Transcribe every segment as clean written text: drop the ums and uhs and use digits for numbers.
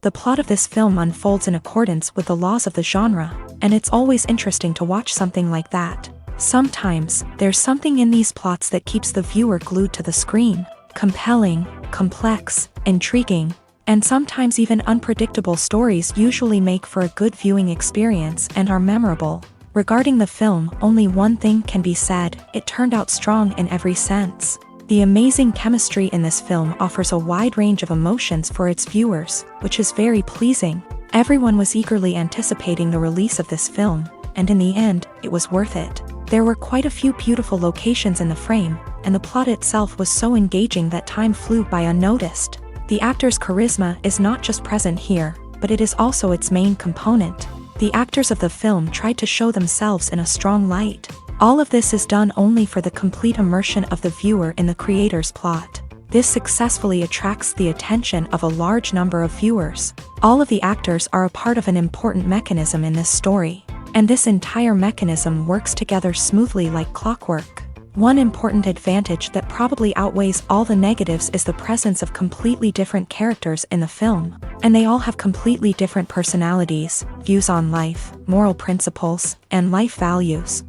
The plot of this film unfolds in accordance with the laws of the genre, and it's always interesting to watch something like that. Sometimes, there's something in these plots that keeps the viewer glued to the screen. Compelling, complex, intriguing, and sometimes even unpredictable stories usually make for a good viewing experience and are memorable. Regarding the film, only one thing can be said: it turned out strong in every sense. The amazing chemistry in this film offers a wide range of emotions for its viewers, which is very pleasing. Everyone was eagerly anticipating the release of this film, and in the end, it was worth it. There were quite a few beautiful locations in the frame, and the plot itself was so engaging that time flew by unnoticed. The actor's charisma is not just present here, but it is also its main component. The actors of the film tried to show themselves in a strong light. All of this is done only for the complete immersion of the viewer in the creator's plot. This successfully attracts the attention of a large number of viewers. All of the actors are a part of an important mechanism in this story, and this entire mechanism works together smoothly like clockwork. One important advantage that probably outweighs all the negatives is the presence of completely different characters in the film, and they all have completely different personalities, views on life, moral principles, and life values.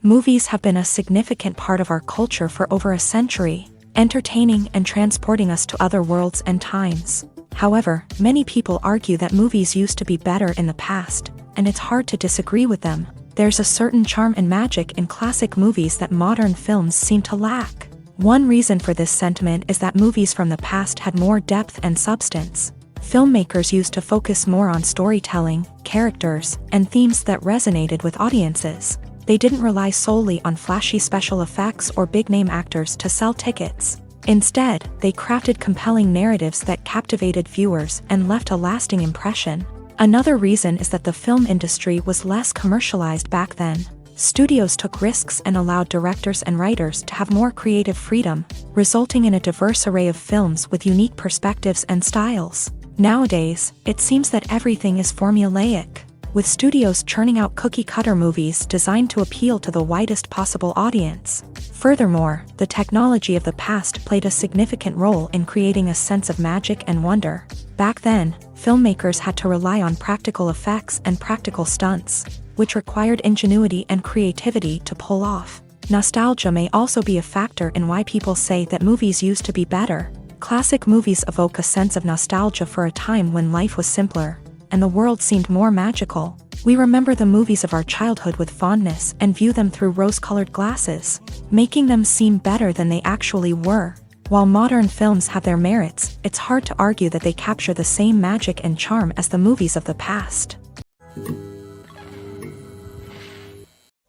Movies have been a significant part of our culture for over a century, entertaining and transporting us to other worlds and times. However, many people argue that movies used to be better in the past, and it's hard to disagree with them. There's a certain charm and magic in classic movies that modern films seem to lack. One reason for this sentiment is that movies from the past had more depth and substance. Filmmakers used to focus more on storytelling, characters, and themes that resonated with audiences. They didn't rely solely on flashy special effects or big-name actors to sell tickets. Instead, they crafted compelling narratives that captivated viewers and left a lasting impression. Another reason is that the film industry was less commercialized back then. Studios took risks and allowed directors and writers to have more creative freedom, resulting in a diverse array of films with unique perspectives and styles. Nowadays, it seems that everything is formulaic, with studios churning out cookie-cutter movies designed to appeal to the widest possible audience. Furthermore, the technology of the past played a significant role in creating a sense of magic and wonder. Back then, filmmakers had to rely on practical effects and practical stunts, which required ingenuity and creativity to pull off. Nostalgia may also be a factor in why people say that movies used to be better. Classic movies evoke a sense of nostalgia for a time when life was simpler, and the world seemed more magical. We remember the movies of our childhood with fondness and view them through rose-colored glasses, making them seem better than they actually were. While modern films have their merits, it's hard to argue that they capture the same magic and charm as the movies of the past.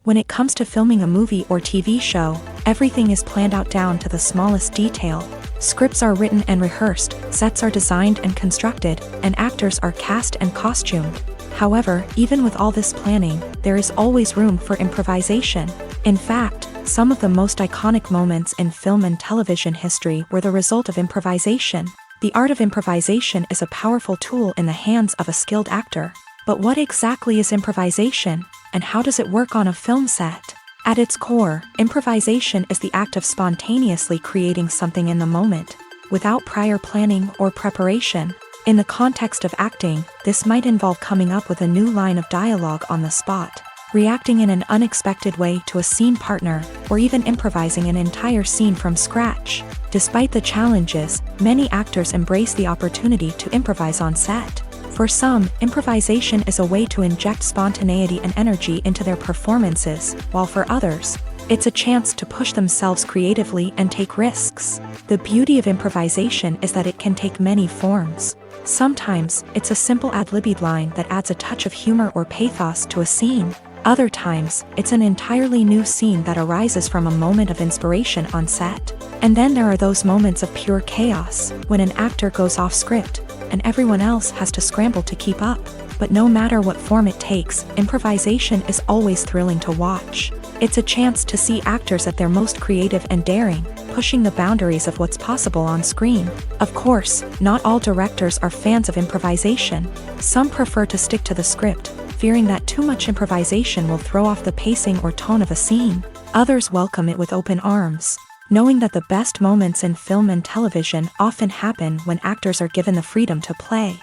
When it comes to filming a movie or TV show, everything is planned out down to the smallest detail. Scripts are written and rehearsed, sets are designed and constructed, and actors are cast and costumed. However, even with all this planning, there is always room for improvisation. In fact, some of the most iconic moments in film and television history were the result of improvisation. The art of improvisation is a powerful tool in the hands of a skilled actor. But what exactly is improvisation, and how does it work on a film set? At its core, improvisation is the act of spontaneously creating something in the moment, without prior planning or preparation. In the context of acting, this might involve coming up with a new line of dialogue on the spot, reacting in an unexpected way to a scene partner, or even improvising an entire scene from scratch. Despite the challenges, many actors embrace the opportunity to improvise on set. For some, improvisation is a way to inject spontaneity and energy into their performances, while for others, it's a chance to push themselves creatively and take risks. The beauty of improvisation is that it can take many forms. Sometimes, it's a simple ad-libbed line that adds a touch of humor or pathos to a scene. Other times, it's an entirely new scene that arises from a moment of inspiration on set. And then there are those moments of pure chaos, when an actor goes off script, and everyone else has to scramble to keep up. But no matter what form it takes, improvisation is always thrilling to watch. It's a chance to see actors at their most creative and daring, pushing the boundaries of what's possible on screen. Of course, not all directors are fans of improvisation. Some prefer to stick to the script, fearing that too much improvisation will throw off the pacing or tone of a scene. Others welcome it with open arms. knowing that the best moments in film and television often happen when actors are given the freedom to play.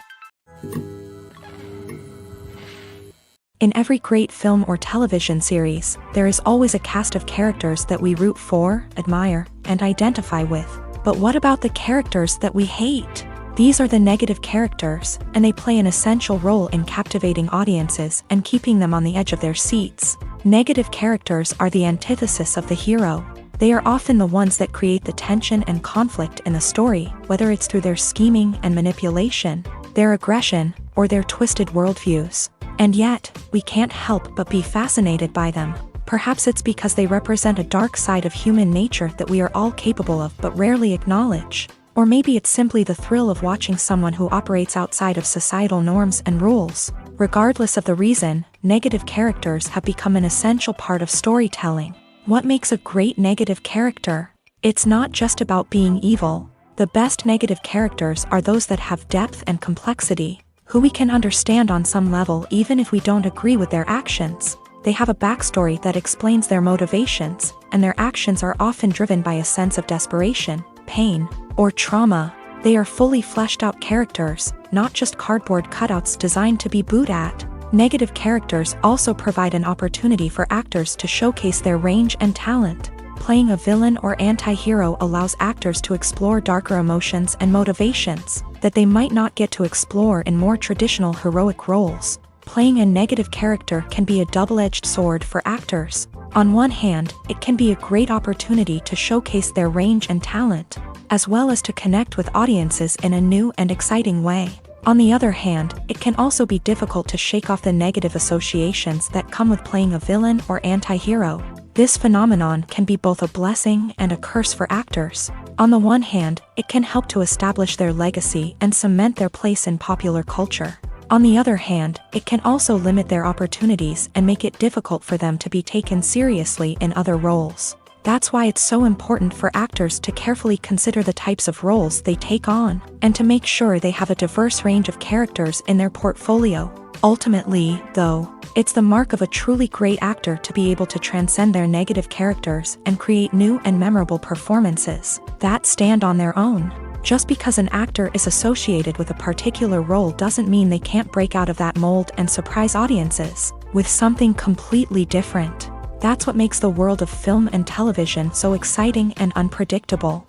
In every great film or television series, there is always a cast of characters that we root for, admire, and identify with. But what about the characters that we hate? These are the negative characters, and they play an essential role in captivating audiences and keeping them on the edge of their seats. Negative characters are the antithesis of the hero. They are often the ones that create the tension and conflict in the story, whether it's through their scheming and manipulation, their aggression, or their twisted worldviews. And yet, we can't help but be fascinated by them. Perhaps it's because they represent a dark side of human nature that we are all capable of but rarely acknowledge. Or maybe it's simply the thrill of watching someone who operates outside of societal norms and rules. Regardless of the reason, negative characters have become an essential part of storytelling. What makes a great negative character? It's not just about being evil. The best negative characters are those that have depth and complexity, who we can understand on some level even if we don't agree with their actions. They have a backstory that explains their motivations, and their actions are often driven by a sense of desperation, pain, or trauma. They are fully fleshed out characters, not just cardboard cutouts designed to be booed at. Negative characters also provide an opportunity for actors to showcase their range and talent. Playing a villain or anti-hero allows actors to explore darker emotions and motivations that they might not get to explore in more traditional heroic roles. Playing a negative character can be a double-edged sword for actors. On one hand, it can be a great opportunity to showcase their range and talent, as well as to connect with audiences in a new and exciting way. On the other hand, it can also be difficult to shake off the negative associations that come with playing a villain or anti-hero. This phenomenon can be both a blessing and a curse for actors. On the one hand, it can help to establish their legacy and cement their place in popular culture. On the other hand, it can also limit their opportunities and make it difficult for them to be taken seriously in other roles. That's why it's so important for actors to carefully consider the types of roles they take on, and to make sure they have a diverse range of characters in their portfolio. Ultimately, though, it's the mark of a truly great actor to be able to transcend their negative characters and create new and memorable performances that stand on their own. Just because an actor is associated with a particular role doesn't mean they can't break out of that mold and surprise audiences with something completely different. That's what makes the world of film and television so exciting and unpredictable.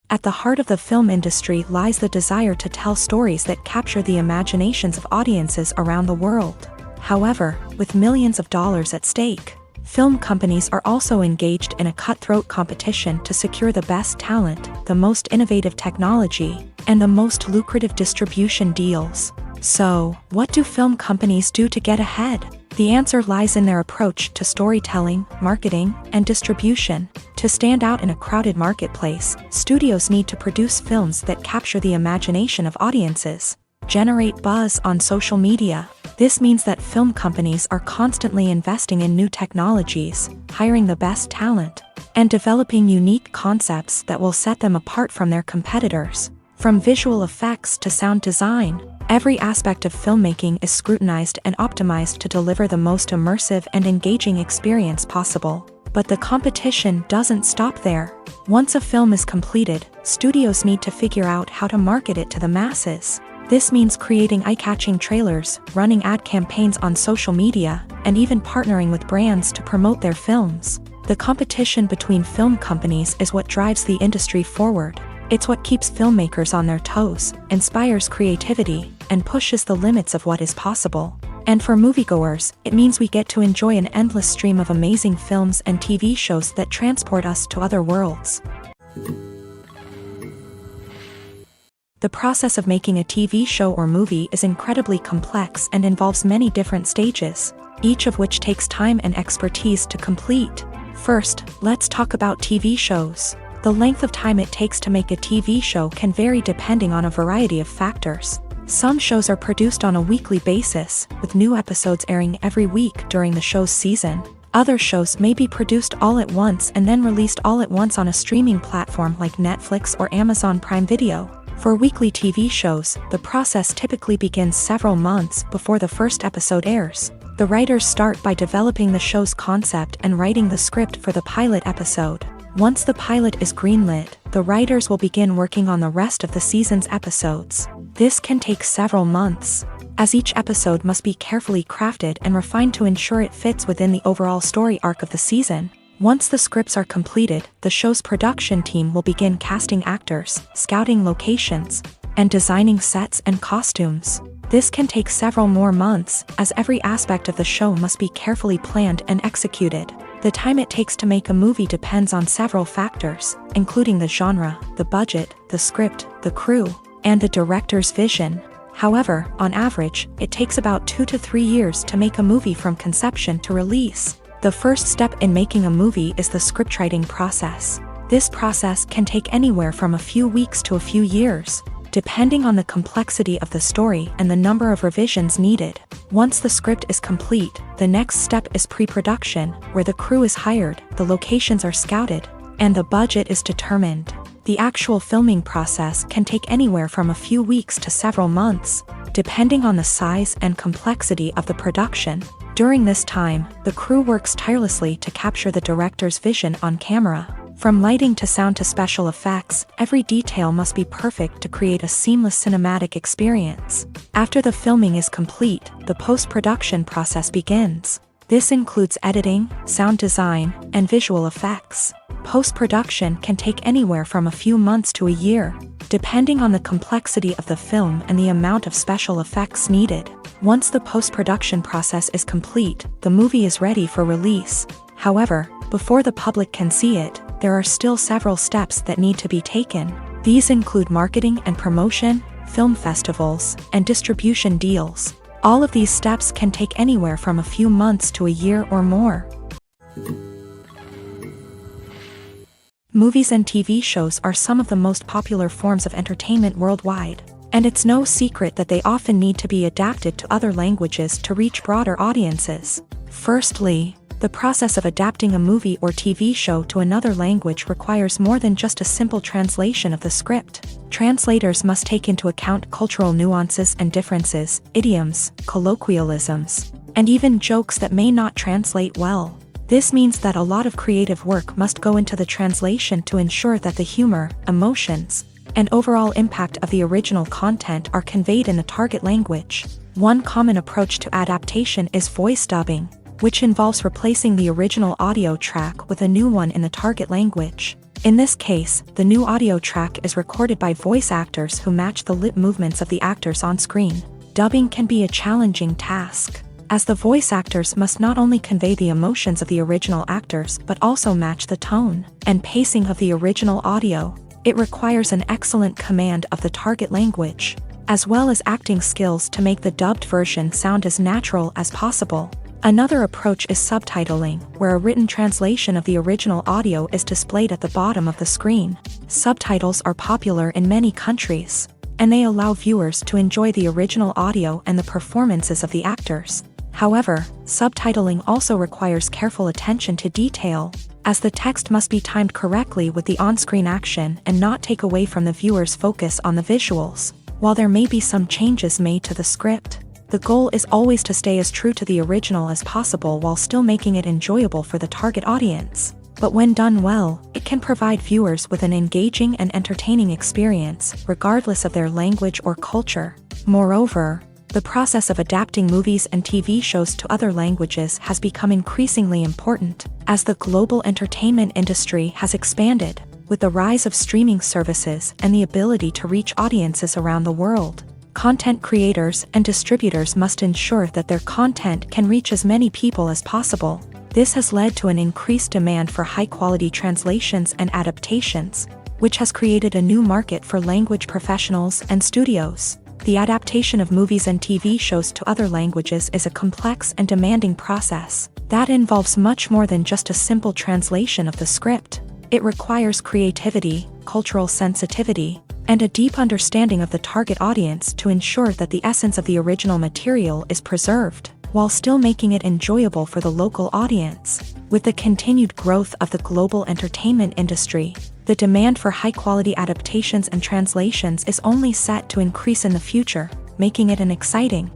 At the heart of the film industry lies the desire to tell stories that capture the imaginations of audiences around the world. However, with millions of dollars at stake, film companies are also engaged in a cutthroat competition to secure the best talent, the most innovative technology, and the most lucrative distribution deals. So, what do film companies do to get ahead? The answer lies in their approach to storytelling, marketing, and distribution. To stand out in a crowded marketplace, studios need to produce films that capture the imagination of audiences, generate buzz on social media. This means that film companies are constantly investing in new technologies, hiring the best talent, and developing unique concepts that will set them apart from their competitors. From visual effects to sound design, every aspect of filmmaking is scrutinized and optimized to deliver the most immersive and engaging experience possible. But the competition doesn't stop there. Once a film is completed, studios need to figure out how to market it to the masses. This means creating eye-catching trailers, running ad campaigns on social media, and even partnering with brands to promote their films. The competition between film companies is what drives the industry forward. It's what keeps filmmakers on their toes, inspires creativity, and pushes the limits of what is possible. And for moviegoers, it means we get to enjoy an endless stream of amazing films and TV shows that transport us to other worlds. The process of making a TV show or movie is incredibly complex and involves many different stages, each of which takes time and expertise to complete. First, let's talk about TV shows. The length of time it takes to make a TV show can vary depending on a variety of factors. Some shows are produced on a weekly basis, with new episodes airing every week during the show's season. Other shows may be produced all at once and then released all at once on a streaming platform like Netflix or Amazon Prime Video. For weekly TV shows, the process typically begins several months before the first episode airs. The writers start by developing the show's concept and writing the script for the pilot episode. Once the pilot is greenlit, the writers will begin working on the rest of the season's episodes. This can take several months, as each episode must be carefully crafted and refined to ensure it fits within the overall story arc of the season. Once the scripts are completed, the show's production team will begin casting actors, scouting locations, and designing sets and costumes. This can take several more months, as every aspect of the show must be carefully planned and executed. The time it takes to make a movie depends on several factors, including the genre, the budget, the script, the crew, and the director's vision. However, on average, it takes about 2 to 3 years to make a movie from conception to release. The first step in making a movie is the scriptwriting process. This process can take anywhere from a few weeks to a few years, depending on the complexity of the story and the number of revisions needed. Once the script is complete, the next step is pre-production, where the crew is hired, the locations are scouted, and the budget is determined. The actual filming process can take anywhere from a few weeks to several months, depending on the size and complexity of the production. During this time, the crew works tirelessly to capture the director's vision on camera. From lighting to sound to special effects, every detail must be perfect to create a seamless cinematic experience. After the filming is complete, the post-production process begins. This includes editing, sound design, and visual effects. Post-production can take anywhere from a few months to a year, depending on the complexity of the film and the amount of special effects needed. Once the post-production process is complete, the movie is ready for release. However, before the public can see it, there are still several steps that need to be taken. These include marketing and promotion, film festivals, and distribution deals. All of these steps can take anywhere from a few months to a year or more. Movies and TV shows are some of the most popular forms of entertainment worldwide, and it's no secret that they often need to be adapted to other languages to reach broader audiences. Firstly, the process of adapting a movie or TV show to another language requires more than just a simple translation of the script. Translators must take into account cultural nuances and differences, idioms, colloquialisms, and even jokes that may not translate well. This means that a lot of creative work must go into the translation to ensure that the humor, emotions, and overall impact of the original content are conveyed in the target language. One common approach to adaptation is voice dubbing, which involves replacing the original audio track with a new one in the target language. In this case, the new audio track is recorded by voice actors who match the lip movements of the actors on screen. Dubbing can be a challenging task, as the voice actors must not only convey the emotions of the original actors but also match the tone and pacing of the original audio. It requires an excellent command of the target language, as well as acting skills to make the dubbed version sound as natural as possible. Another approach is subtitling, where a written translation of the original audio is displayed at the bottom of the screen. Subtitles are popular in many countries, and they allow viewers to enjoy the original audio and the performances of the actors. However, subtitling also requires careful attention to detail, as the text must be timed correctly with the on-screen action and not take away from the viewer's focus on the visuals. While there may be some changes made to the script, the goal is always to stay as true to the original as possible while still making it enjoyable for the target audience. But when done well, it can provide viewers with an engaging and entertaining experience, regardless of their language or culture. Moreover, the process of adapting movies and TV shows to other languages has become increasingly important, as the global entertainment industry has expanded, with the rise of streaming services and the ability to reach audiences around the world. Content creators and distributors must ensure that their content can reach as many people as possible. This has led to an increased demand for high-quality translations and adaptations, which has created a new market for language professionals and studios. The adaptation of movies and TV shows to other languages is a complex and demanding process that involves much more than just a simple translation of the script. It requires creativity, cultural sensitivity, and a deep understanding of the target audience to ensure that the essence of the original material is preserved, while still making it enjoyable for the local audience. With the continued growth of the global entertainment industry, the demand for high-quality adaptations and translations is only set to increase in the future, making it an exciting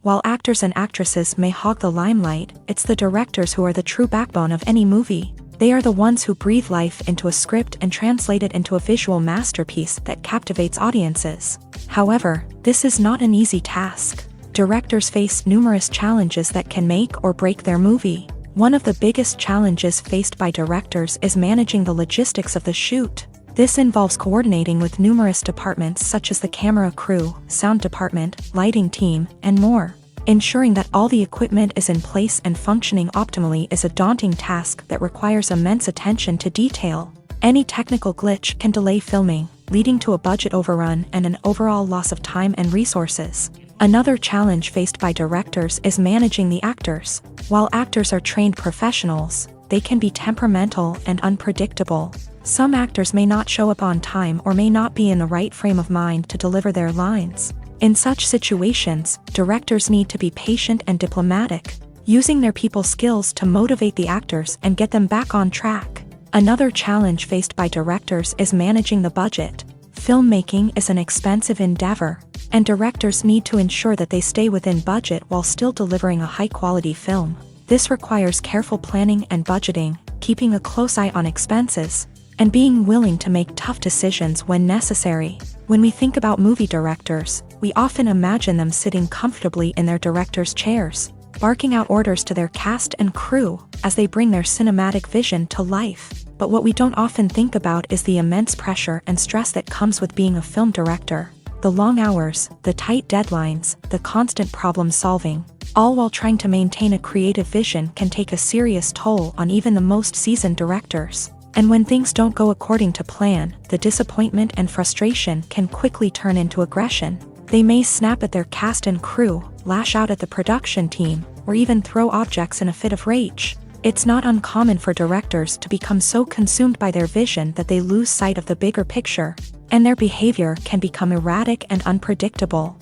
While actors and actresses may hog the limelight, it's the directors who are the true backbone of any movie. They are the ones who breathe life into a script and translate it into a visual masterpiece that captivates audiences. However, this is not an easy task. Directors face numerous challenges that can make or break their movie. One of the biggest challenges faced by directors is managing the logistics of the shoot. This involves coordinating with numerous departments such as the camera crew, sound department, lighting team, and more. Ensuring that all the equipment is in place and functioning optimally is a daunting task that requires immense attention to detail. Any technical glitch can delay filming, leading to a budget overrun and an overall loss of time and resources. Another challenge faced by directors is managing the actors. While actors are trained professionals, they can be temperamental and unpredictable. Some actors may not show up on time or may not be in the right frame of mind to deliver their lines. In such situations, directors need to be patient and diplomatic, using their people skills to motivate the actors and get them back on track. Another challenge faced by directors is managing the budget. Filmmaking is an expensive endeavor, and directors need to ensure that they stay within budget while still delivering a high-quality film. This requires careful planning and budgeting, keeping a close eye on expenses, and being willing to make tough decisions when necessary. When we think about movie directors, we often imagine them sitting comfortably in their director's chairs, barking out orders to their cast and crew as they bring their cinematic vision to life. But what we don't often think about is the immense pressure and stress that comes with being a film director. The long hours, the tight deadlines, the constant problem solving, all while trying to maintain a creative vision can take a serious toll on even the most seasoned directors. And when things don't go according to plan, the disappointment and frustration can quickly turn into aggression. They may snap at their cast and crew, lash out at the production team, or even throw objects in a fit of rage. It's not uncommon for directors to become so consumed by their vision that they lose sight of the bigger picture, and their behavior can become erratic and unpredictable.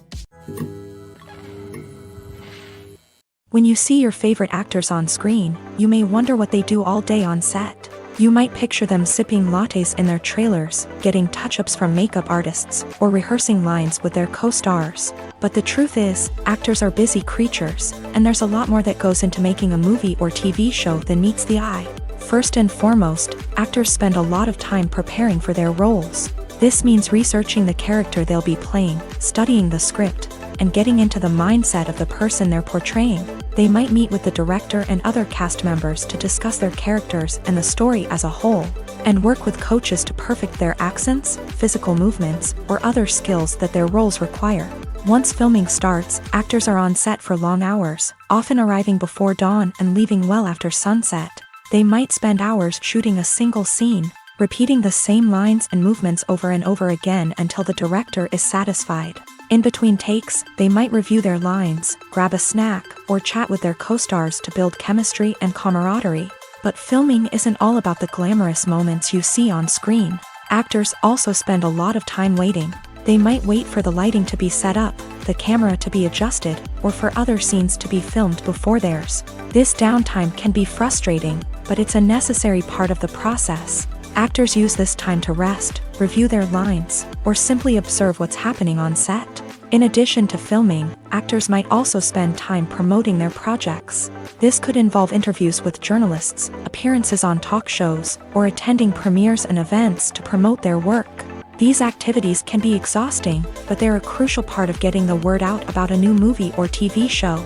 When you see your favorite actors on screen, you may wonder what they do all day on set. You might picture them sipping lattes in their trailers, getting touch-ups from makeup artists, or rehearsing lines with their co-stars. But the truth is, actors are busy creatures, and there's a lot more that goes into making a movie or TV show than meets the eye. First and foremost, actors spend a lot of time preparing for their roles. This means researching the character they'll be playing, studying the script, and getting into the mindset of the person they're portraying. They might meet with the director and other cast members to discuss their characters and the story as a whole, and work with coaches to perfect their accents, physical movements, or other skills that their roles require. Once filming starts, actors are on set for long hours, often arriving before dawn and leaving well after sunset. They might spend hours shooting a single scene, repeating the same lines and movements over and over again until the director is satisfied. In between takes, they might review their lines, grab a snack, or chat with their co-stars to build chemistry and camaraderie. But filming isn't all about the glamorous moments you see on screen. Actors also spend a lot of time waiting. They might wait for the lighting to be set up, the camera to be adjusted, or for other scenes to be filmed before theirs. This downtime can be frustrating, but it's a necessary part of the process. Actors use this time to rest, review their lines, or simply observe what's happening on set. In addition to filming, actors might also spend time promoting their projects. This could involve interviews with journalists, appearances on talk shows, or attending premieres and events to promote their work. These activities can be exhausting, but they're a crucial part of getting the word out about a new movie or TV show.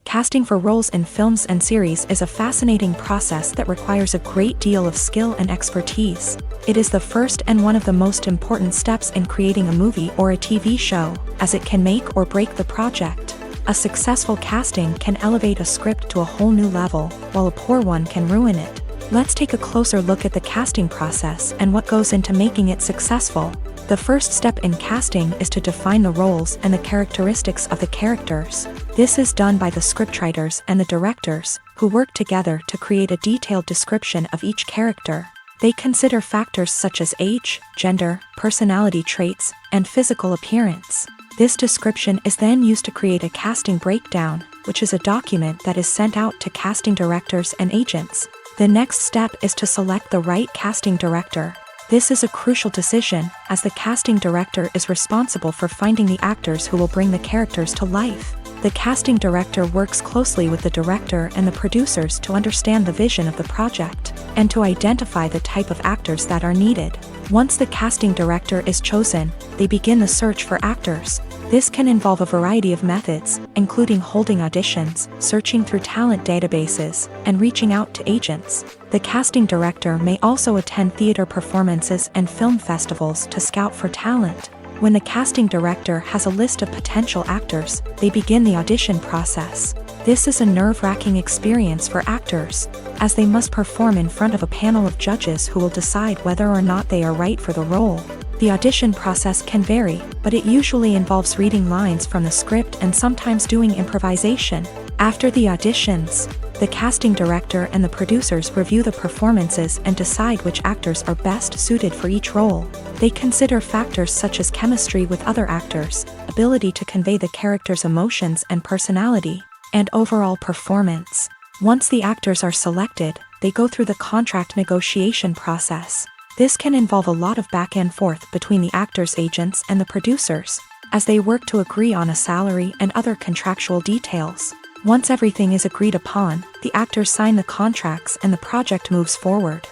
Casting for roles in films and series is a fascinating process that requires a great deal of skill and expertise. It is the first and one of the most important steps in creating a movie or a TV show, as it can make or break the project. A successful casting can elevate a script to a whole new level, while a poor one can ruin it. Let's take a closer look at the casting process and what goes into making it successful. The first step in casting is to define the roles and the characteristics of the characters. This is done by the scriptwriters and the directors, who work together to create a detailed description of each character. They consider factors such as age, gender, personality traits, and physical appearance. This description is then used to create a casting breakdown, which is a document that is sent out to casting directors and agents. The next step is to select the right casting director. This is a crucial decision, as the casting director is responsible for finding the actors who will bring the characters to life. The casting director works closely with the director and the producers to understand the vision of the project, and to identify the type of actors that are needed. Once the casting director is chosen, they begin the search for actors. This can involve a variety of methods, including holding auditions, searching through talent databases, and reaching out to agents. The casting director may also attend theater performances and film festivals to scout for talent. When the casting director has a list of potential actors, they begin the audition process. This is a nerve-wracking experience for actors, as they must perform in front of a panel of judges who will decide whether or not they are right for the role. The audition process can vary, but it usually involves reading lines from the script and sometimes doing improvisation. After the auditions, the casting director and the producers review the performances and decide which actors are best suited for each role. They consider factors such as chemistry with other actors, ability to convey the character's emotions and personality, and overall performance. Once the actors are selected, they go through the contract negotiation process. This can involve a lot of back and forth between the actors' agents and the producers, as they work to agree on a salary and other contractual details. Once everything is agreed upon, the actors sign the contracts and the project moves forward.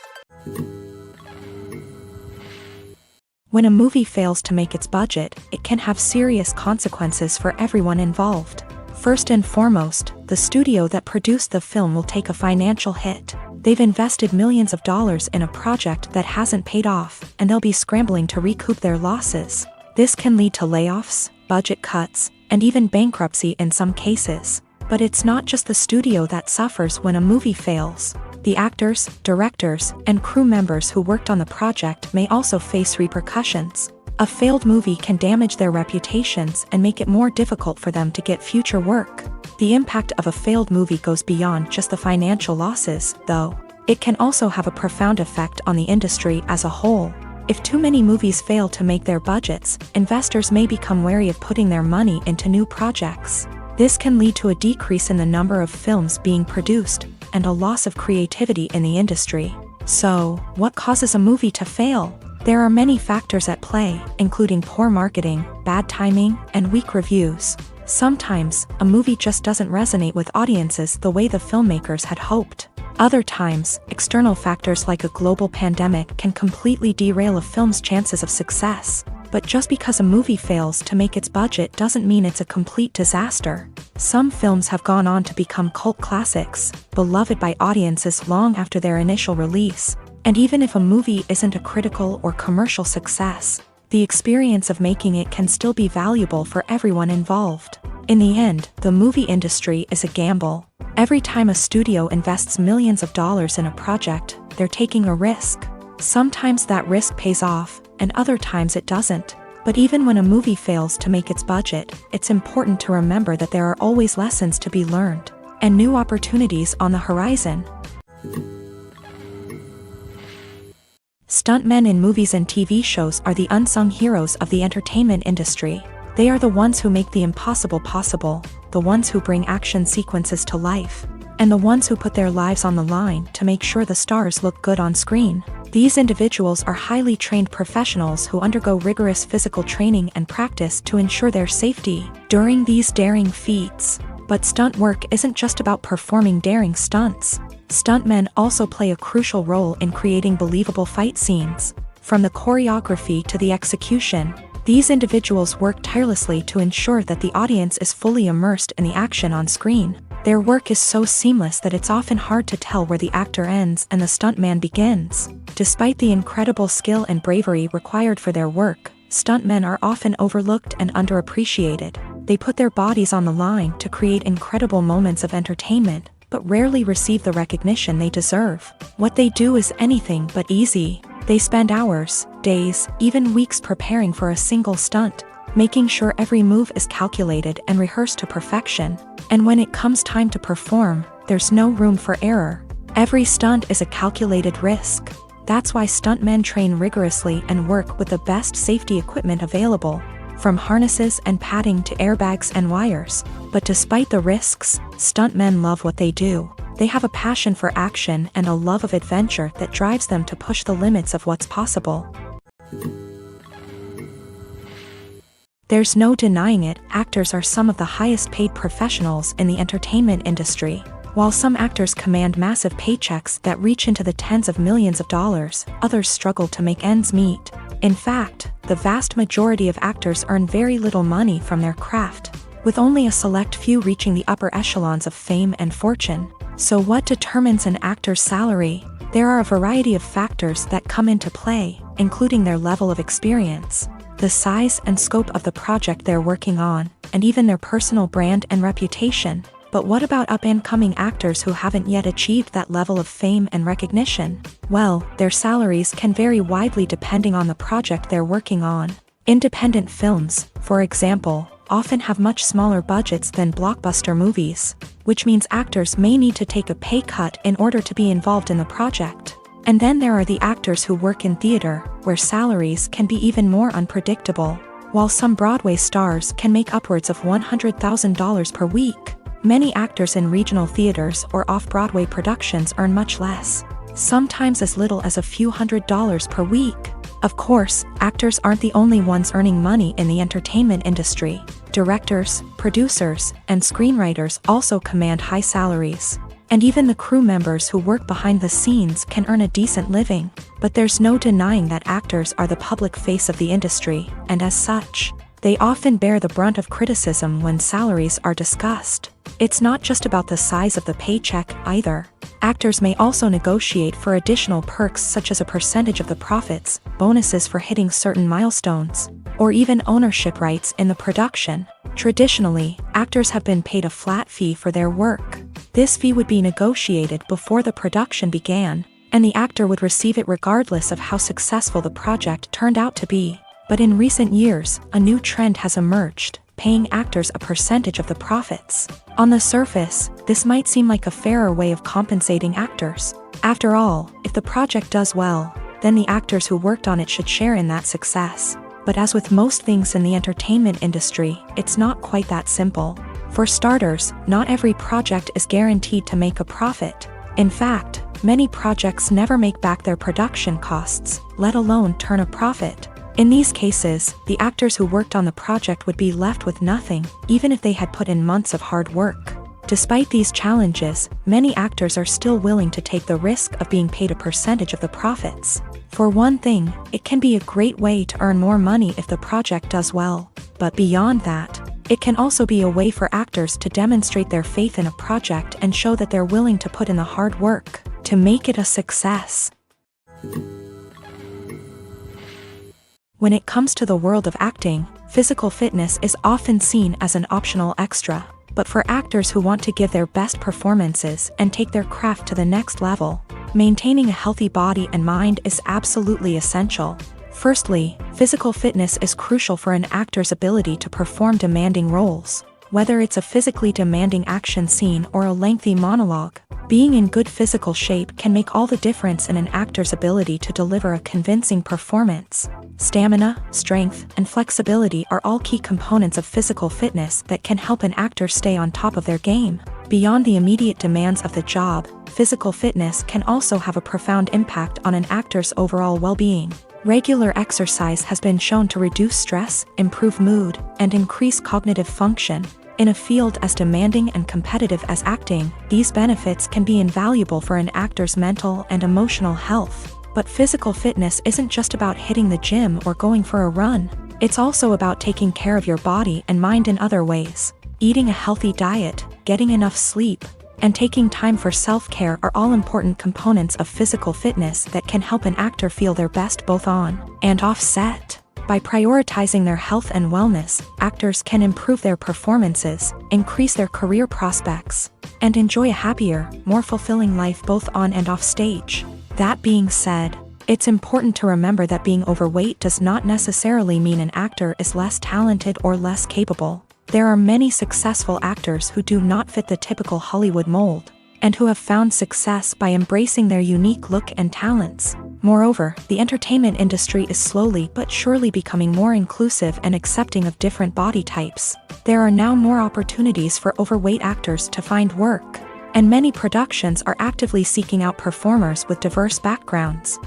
When a movie fails to make its budget, it can have serious consequences for everyone involved. First and foremost, the studio that produced the film will take a financial hit. They've invested millions of dollars in a project that hasn't paid off, and they'll be scrambling to recoup their losses. This can lead to layoffs, budget cuts, and even bankruptcy in some cases. But it's not just the studio that suffers when a movie fails. The actors, directors, and crew members who worked on the project may also face repercussions. A failed movie can damage their reputations and make it more difficult for them to get future work. The impact of a failed movie goes beyond just the financial losses, though. It can also have a profound effect on the industry as a whole. If too many movies fail to make their budgets, investors may become wary of putting their money into new projects. This can lead to a decrease in the number of films being produced, and a loss of creativity in the industry. So, what causes a movie to fail? There are many factors at play, including poor marketing, bad timing, and weak reviews. Sometimes, a movie just doesn't resonate with audiences the way the filmmakers had hoped. Other times, external factors like a global pandemic can completely derail a film's chances of success. But just because a movie fails to make its budget doesn't mean it's a complete disaster. Some films have gone on to become cult classics, beloved by audiences long after their initial release. And even if a movie isn't a critical or commercial success, the experience of making it can still be valuable for everyone involved. In the end, the movie industry is a gamble. Every time a studio invests millions of dollars in a project, they're taking a risk. Sometimes that risk pays off, and other times it doesn't. But even when a movie fails to make its budget, it's important to remember that there are always lessons to be learned, and new opportunities on the horizon. Stuntmen in movies and TV shows are the unsung heroes of the entertainment industry. They are the ones who make the impossible possible, the ones who bring action sequences to life, and the ones who put their lives on the line to make sure the stars look good on screen. These individuals are highly trained professionals who undergo rigorous physical training and practice to ensure their safety during these daring feats. But stunt work isn't just about performing daring stunts. Stuntmen also play a crucial role in creating believable fight scenes. From the choreography to the execution, these individuals work tirelessly to ensure that the audience is fully immersed in the action on screen. Their work is so seamless that it's often hard to tell where the actor ends and the stuntman begins. Despite the incredible skill and bravery required for their work, stuntmen are often overlooked and underappreciated. They put their bodies on the line to create incredible moments of entertainment, but rarely receive the recognition they deserve. What they do is anything but easy. They spend hours, days, even weeks preparing for a single stunt, making sure every move is calculated and rehearsed to perfection. And when it comes time to perform, there's no room for error. Every stunt is a calculated risk. That's why stuntmen train rigorously and work with the best safety equipment available, from harnesses and padding to airbags and wires. But despite the risks, stuntmen love what they do. They have a passion for action and a love of adventure that drives them to push the limits of what's possible. There's no denying it, actors are some of the highest paid professionals in the entertainment industry. While some actors command massive paychecks that reach into the tens of millions of dollars, others struggle to make ends meet. In fact, the vast majority of actors earn very little money from their craft, with only a select few reaching the upper echelons of fame and fortune. So what determines an actor's salary? There are a variety of factors that come into play, including their level of experience, the size and scope of the project they're working on, and even their personal brand and reputation. But what about up-and-coming actors who haven't yet achieved that level of fame and recognition? Well, their salaries can vary widely depending on the project they're working on. Independent films, for example, often have much smaller budgets than blockbuster movies, which means actors may need to take a pay cut in order to be involved in the project. And then there are the actors who work in theater, where salaries can be even more unpredictable. While some Broadway stars can make upwards of $100,000 per week, many actors in regional theaters or off-Broadway productions earn much less, sometimes as little as a few $100s per week. Of course, actors aren't the only ones earning money in the entertainment industry. Directors, producers, and screenwriters also command high salaries. And even the crew members who work behind the scenes can earn a decent living. But there's no denying that actors are the public face of the industry, and as such, they often bear the brunt of criticism when salaries are discussed. It's not just about the size of the paycheck, either. Actors may also negotiate for additional perks such as a percentage of the profits, bonuses for hitting certain milestones, or even ownership rights in the production. Traditionally, actors have been paid a flat fee for their work. This fee would be negotiated before the production began, and the actor would receive it regardless of how successful the project turned out to be. But in recent years, a new trend has emerged, paying actors a percentage of the profits. On the surface, this might seem like a fairer way of compensating actors. After all, if the project does well, then the actors who worked on it should share in that success. But as with most things in the entertainment industry, it's not quite that simple. For starters, not every project is guaranteed to make a profit. In fact, many projects never make back their production costs, let alone turn a profit. In these cases, the actors who worked on the project would be left with nothing, even if they had put in months of hard work. Despite these challenges, many actors are still willing to take the risk of being paid a percentage of the profits. For one thing, it can be a great way to earn more money if the project does well. But beyond that, it can also be a way for actors to demonstrate their faith in a project and show that they're willing to put in the hard work to make it a success. When it comes to the world of acting, physical fitness is often seen as an optional extra. But for actors who want to give their best performances and take their craft to the next level, maintaining a healthy body and mind is absolutely essential. Firstly, physical fitness is crucial for an actor's ability to perform demanding roles. Whether it's a physically demanding action scene or a lengthy monologue, being in good physical shape can make all the difference in an actor's ability to deliver a convincing performance. Stamina, strength, and flexibility are all key components of physical fitness that can help an actor stay on top of their game. Beyond the immediate demands of the job, physical fitness can also have a profound impact on an actor's overall well-being. Regular exercise has been shown to reduce stress, improve mood, and increase cognitive function. In a field as demanding and competitive as acting, these benefits can be invaluable for an actor's mental and emotional health. But physical fitness isn't just about hitting the gym or going for a run. It's also about taking care of your body and mind in other ways. Eating a healthy diet, getting enough sleep, and taking time for self-care are all important components of physical fitness that can help an actor feel their best both on and off set. By prioritizing their health and wellness, actors can improve their performances, increase their career prospects, and enjoy a happier, more fulfilling life both on and off stage. That being said, it's important to remember that being overweight does not necessarily mean an actor is less talented or less capable. There are many successful actors who do not fit the typical Hollywood mold, and who have found success by embracing their unique look and talents. Moreover, the entertainment industry is slowly but surely becoming more inclusive and accepting of different body types. There are now more opportunities for overweight actors to find work. and many productions are actively seeking out performers with diverse backgrounds.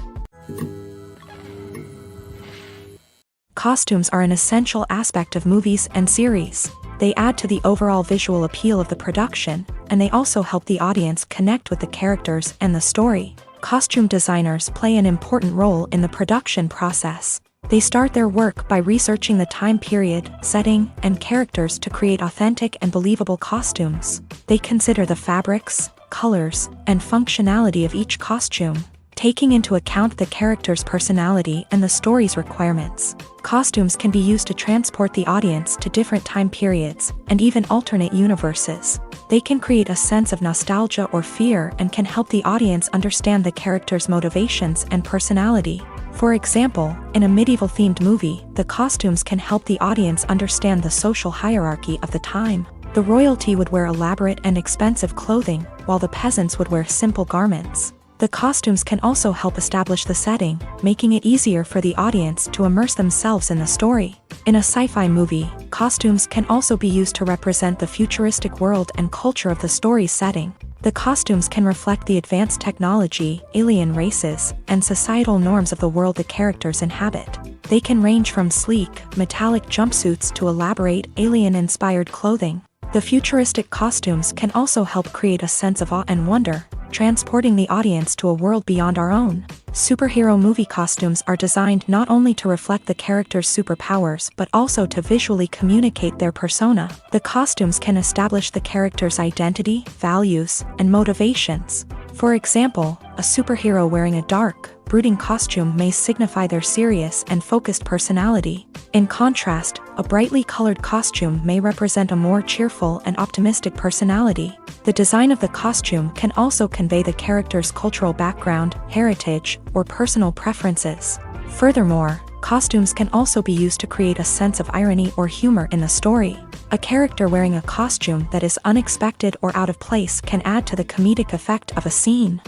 Costumes are an essential aspect of movies and series. They add to the overall visual appeal of the production, and they also help the audience connect with the characters and the story. Costume designers play an important role in the production process. They start their work by researching the time period, setting, and characters to create authentic and believable costumes. They consider the fabrics, colors, and functionality of each costume, taking into account the character's personality and the story's requirements. Costumes can be used to transport the audience to different time periods and even alternate universes. They can create a sense of nostalgia or fear and can help the audience understand the character's motivations and personality. For example, in a medieval-themed movie, the costumes can help the audience understand the social hierarchy of the time. The royalty would wear elaborate and expensive clothing, while the peasants would wear simple garments. The costumes can also help establish the setting, making it easier for the audience to immerse themselves in the story. In a sci-fi movie, costumes can also be used to represent the futuristic world and culture of the story's setting. The costumes can reflect the advanced technology, alien races, and societal norms of the world the characters inhabit. They can range from sleek, metallic jumpsuits to elaborate, alien-inspired clothing. The futuristic costumes can also help create a sense of awe and wonder, transporting the audience to a world beyond our own. Superhero movie costumes are designed not only to reflect the character's superpowers but also to visually communicate their persona. The costumes can establish the character's identity, values, and motivations. For example, a superhero wearing a dark, brooding costume may signify their serious and focused personality. In contrast, a brightly colored costume may represent a more cheerful and optimistic personality. The design of the costume can also convey the character's cultural background, heritage, or personal preferences. Furthermore, costumes can also be used to create a sense of irony or humor in the story. A character wearing a costume that is unexpected or out of place can add to the comedic effect of a scene.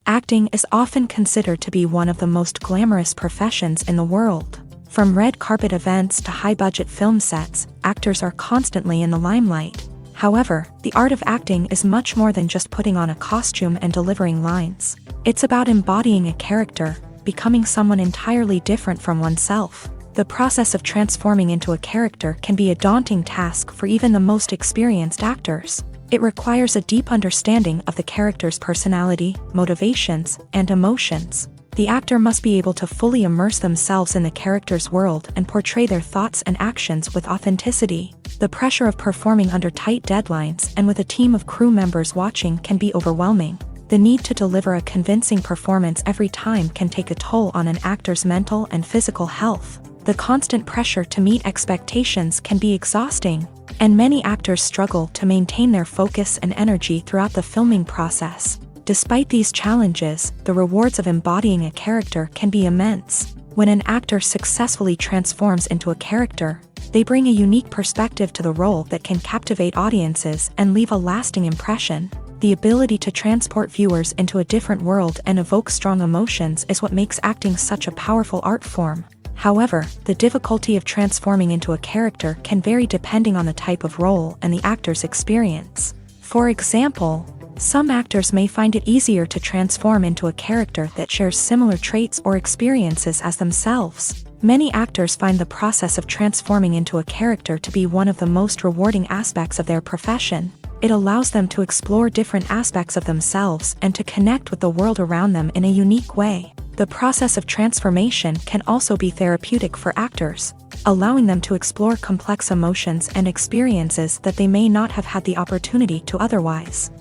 Acting is often considered to be one of the most glamorous professions in the world. From red carpet events to high-budget film sets, actors are constantly in the limelight. However, the art of acting is much more than just putting on a costume and delivering lines. It's about embodying a character, becoming someone entirely different from oneself. The process of transforming into a character can be a daunting task for even the most experienced actors. It requires a deep understanding of the character's personality, motivations, and emotions. The actor must be able to fully immerse themselves in the character's world and portray their thoughts and actions with authenticity. The pressure of performing under tight deadlines and with a team of crew members watching can be overwhelming. The need to deliver a convincing performance every time can take a toll on an actor's mental and physical health. The constant pressure to meet expectations can be exhausting, and many actors struggle to maintain their focus and energy throughout the filming process. Despite these challenges, the rewards of embodying a character can be immense. When an actor successfully transforms into a character, they bring a unique perspective to the role that can captivate audiences and leave a lasting impression. The ability to transport viewers into a different world and evoke strong emotions is what makes acting such a powerful art form. However, the difficulty of transforming into a character can vary depending on the type of role and the actor's experience. For example, some actors may find it easier to transform into a character that shares similar traits or experiences as themselves. Many actors find the process of transforming into a character to be one of the most rewarding aspects of their profession. It allows them to explore different aspects of themselves and to connect with the world around them in a unique way. The process of transformation can also be therapeutic for actors, allowing them to explore complex emotions and experiences that they may not have had the opportunity to otherwise.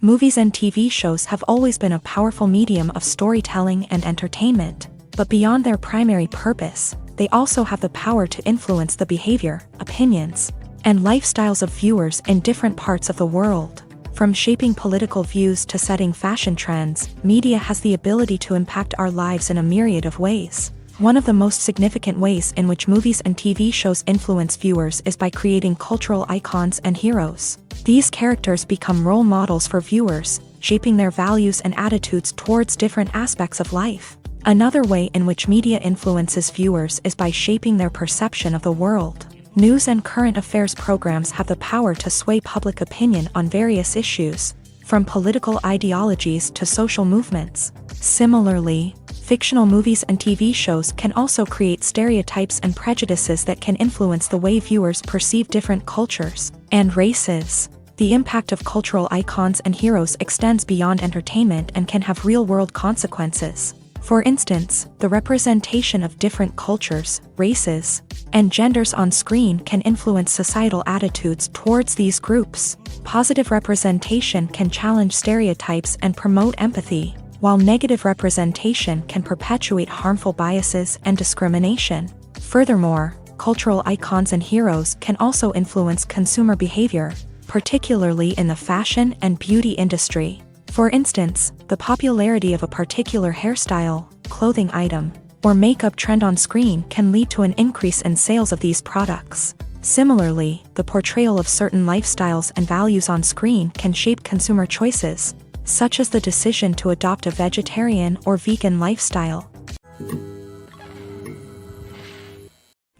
Movies and TV shows have always been a powerful medium of storytelling and entertainment, but beyond their primary purpose, they also have the power to influence the behavior, opinions, and lifestyles of viewers in different parts of the world. From shaping political views to setting fashion trends, media has the ability to impact our lives in a myriad of ways. One of the most significant ways in which movies and TV shows influence viewers is by creating cultural icons and heroes. These characters become role models for viewers, shaping their values and attitudes towards different aspects of life. Another way in which media influences viewers is by shaping their perception of the world. News and current affairs programs have the power to sway public opinion on various issues, from political ideologies to social movements. Similarly, fictional movies and TV shows can also create stereotypes and prejudices that can influence the way viewers perceive different cultures and races. The impact of cultural icons and heroes extends beyond entertainment and can have real-world consequences. For instance, the representation of different cultures, races, and genders on screen can influence societal attitudes towards these groups. Positive representation can challenge stereotypes and promote empathy, while negative representation can perpetuate harmful biases and discrimination. Furthermore, cultural icons and heroes can also influence consumer behavior, particularly in the fashion and beauty industry. For instance, the popularity of a particular hairstyle, clothing item, or makeup trend on screen can lead to an increase in sales of these products. Similarly, the portrayal of certain lifestyles and values on screen can shape consumer choices, such as the decision to adopt a vegetarian or vegan lifestyle.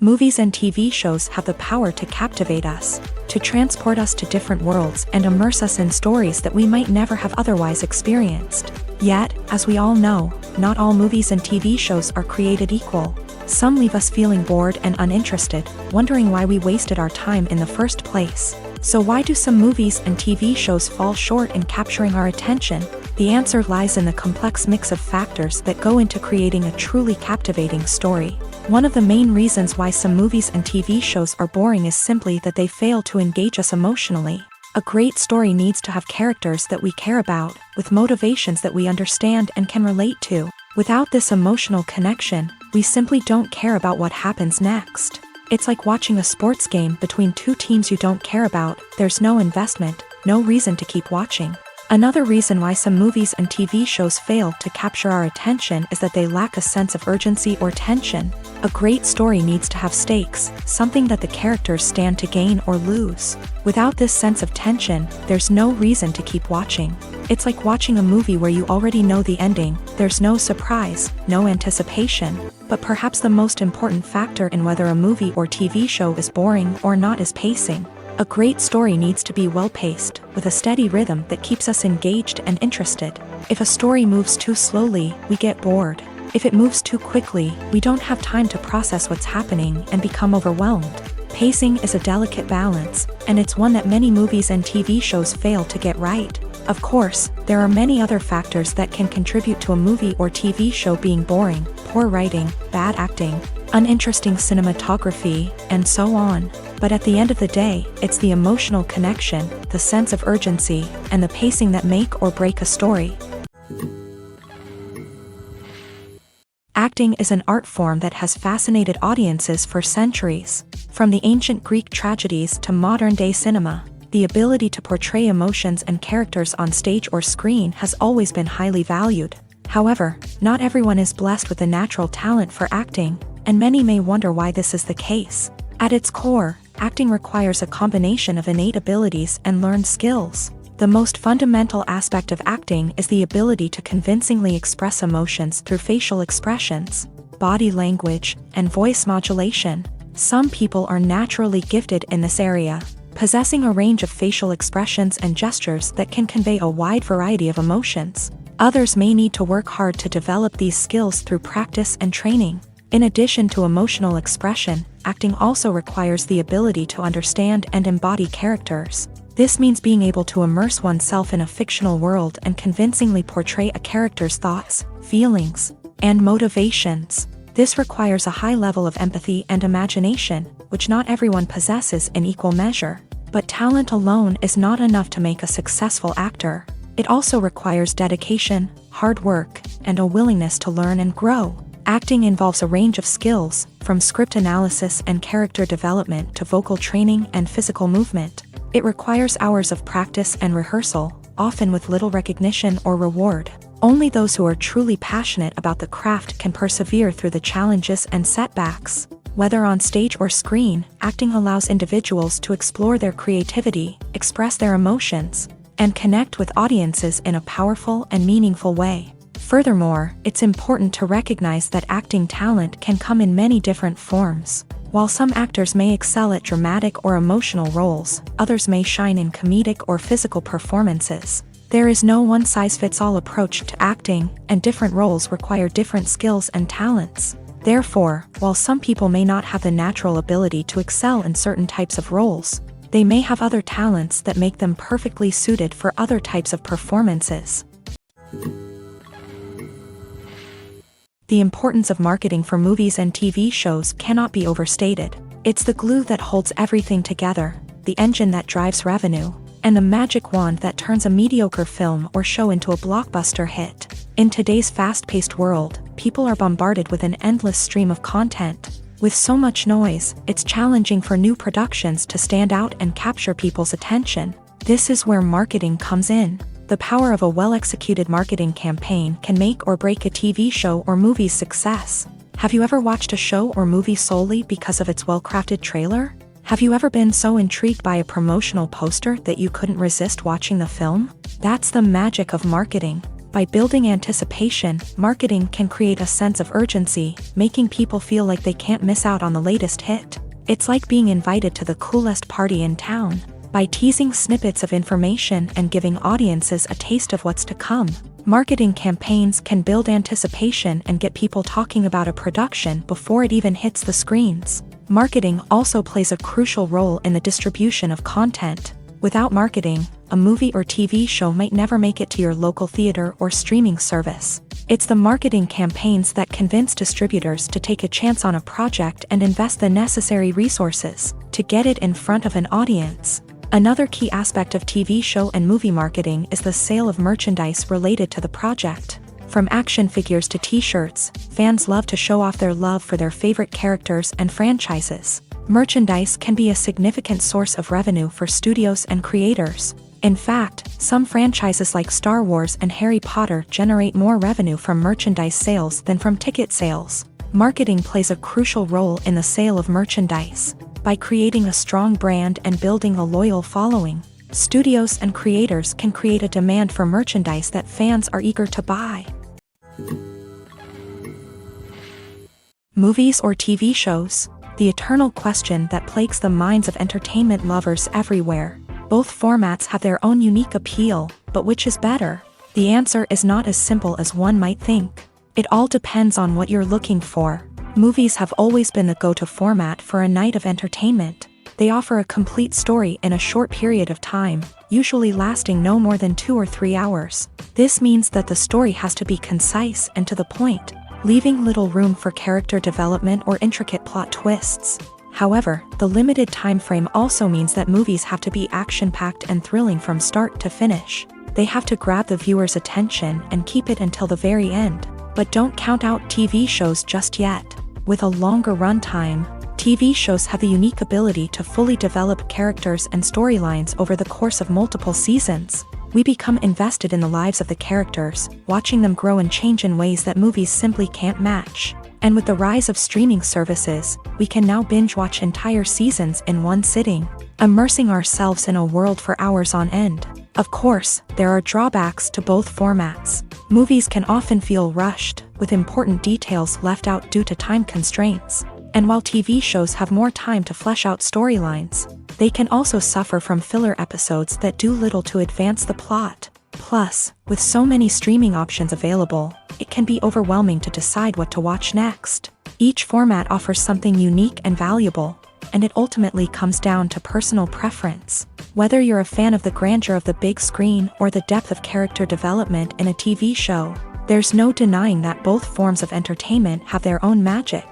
Movies and TV shows have the power to captivate us, to transport us to different worlds and immerse us in stories that we might never have otherwise experienced. Yet, as we all know, not all movies and TV shows are created equal. Some leave us feeling bored and uninterested, wondering why we wasted our time in the first place. So why do some movies and TV shows fall short in capturing our attention? The answer lies in the complex mix of factors that go into creating a truly captivating story. One of the main reasons why some movies and TV shows are boring is simply that they fail to engage us emotionally. A great story needs to have characters that we care about, with motivations that we understand and can relate to. Without this emotional connection, we simply don't care about what happens next. It's like watching a sports game between two teams you don't care about. There's no investment, no reason to keep watching. Another reason why some movies and TV shows fail to capture our attention is that they lack a sense of urgency or tension. A great story needs to have stakes, something that the characters stand to gain or lose. Without this sense of tension, there's no reason to keep watching. It's like watching a movie where you already know the ending. There's no surprise, no anticipation. But perhaps the most important factor in whether a movie or TV show is boring or not is pacing. A great story needs to be well-paced, with a steady rhythm that keeps us engaged and interested. If a story moves too slowly, we get bored. If it moves too quickly, we don't have time to process what's happening and become overwhelmed. Pacing is a delicate balance, and it's one that many movies and TV shows fail to get right. Of course, there are many other factors that can contribute to a movie or TV show being boring: poor writing, bad acting, uninteresting cinematography, and so on. But at the end of the day, it's the emotional connection, the sense of urgency, and the pacing that make or break a story. Acting is an art form that has fascinated audiences for centuries. From the ancient Greek tragedies to modern-day cinema, the ability to portray emotions and characters on stage or screen has always been highly valued. However, not everyone is blessed with a natural talent for acting, and many may wonder why this is the case. At its core, acting requires a combination of innate abilities and learned skills. The most fundamental aspect of acting is the ability to convincingly express emotions through facial expressions, body language, and voice modulation. Some people are naturally gifted in this area, possessing a range of facial expressions and gestures that can convey a wide variety of emotions. Others may need to work hard to develop these skills through practice and training. In addition to emotional expression, acting also requires the ability to understand and embody characters. This means being able to immerse oneself in a fictional world and convincingly portray a character's thoughts, feelings, and motivations. This requires a high level of empathy and imagination, which not everyone possesses in equal measure. But talent alone is not enough to make a successful actor. It also requires dedication, hard work, and a willingness to learn and grow. Acting involves a range of skills, from script analysis and character development to vocal training and physical movement. It requires hours of practice and rehearsal, often with little recognition or reward. Only those who are truly passionate about the craft can persevere through the challenges and setbacks. Whether on stage or screen, acting allows individuals to explore their creativity, express their emotions, and connect with audiences in a powerful and meaningful way. Furthermore, it's important to recognize that acting talent can come in many different forms. While some actors may excel at dramatic or emotional roles, others may shine in comedic or physical performances. There is no one-size-fits-all approach to acting, and different roles require different skills and talents. Therefore, while some people may not have the natural ability to excel in certain types of roles, they may have other talents that make them perfectly suited for other types of performances. The importance of marketing for movies and TV shows cannot be overstated. It's the glue that holds everything together, the engine that drives revenue, and the magic wand that turns a mediocre film or show into a blockbuster hit. In today's fast-paced world, people are bombarded with an endless stream of content. With so much noise, it's challenging for new productions to stand out and capture people's attention. This is where marketing comes in. The power of a well-executed marketing campaign can make or break a TV show or movie's success. Have you ever watched a show or movie solely because of its well-crafted trailer? Have you ever been so intrigued by a promotional poster that you couldn't resist watching the film? That's the magic of marketing. By building anticipation, marketing can create a sense of urgency, making people feel like they can't miss out on the latest hit. It's like being invited to the coolest party in town. By teasing snippets of information and giving audiences a taste of what's to come, marketing campaigns can build anticipation and get people talking about a production before it even hits the screens. Marketing also plays a crucial role in the distribution of content. Without marketing, a movie or TV show might never make it to your local theater or streaming service. It's the marketing campaigns that convince distributors to take a chance on a project and invest the necessary resources to get it in front of an audience. Another key aspect of TV show and movie marketing is the sale of merchandise related to the project. From action figures to t-shirts, fans love to show off their love for their favorite characters and franchises. Merchandise can be a significant source of revenue for studios and creators. In fact, some franchises like Star Wars and Harry Potter generate more revenue from merchandise sales than from ticket sales. Marketing plays a crucial role in the sale of merchandise. By creating a strong brand and building a loyal following, studios and creators can create a demand for merchandise that fans are eager to buy. Movies or TV shows? The eternal question that plagues the minds of entertainment lovers everywhere. Both formats have their own unique appeal, but which is better? The answer is not as simple as one might think. It all depends on what you're looking for. Movies have always been the go-to format for a night of entertainment. They offer a complete story in a short period of time, usually lasting no more than 2 or 3 hours. This means that the story has to be concise and to the point, leaving little room for character development or intricate plot twists. However, the limited time frame also means that movies have to be action-packed and thrilling from start to finish. They have to grab the viewer's attention and keep it until the very end. But don't count out TV shows just yet. With a longer runtime, TV shows have the unique ability to fully develop characters and storylines over the course of multiple seasons. We become invested in the lives of the characters, watching them grow and change in ways that movies simply can't match. And with the rise of streaming services, we can now binge-watch entire seasons in one sitting, immersing ourselves in a world for hours on end. Of course, there are drawbacks to both formats. Movies can often feel rushed, with important details left out due to time constraints. And while TV shows have more time to flesh out storylines, they can also suffer from filler episodes that do little to advance the plot. Plus, with so many streaming options available, it can be overwhelming to decide what to watch next. Each format offers something unique and valuable, and it ultimately comes down to personal preference. Whether you're a fan of the grandeur of the big screen or the depth of character development in a TV show, there's no denying that both forms of entertainment have their own magic.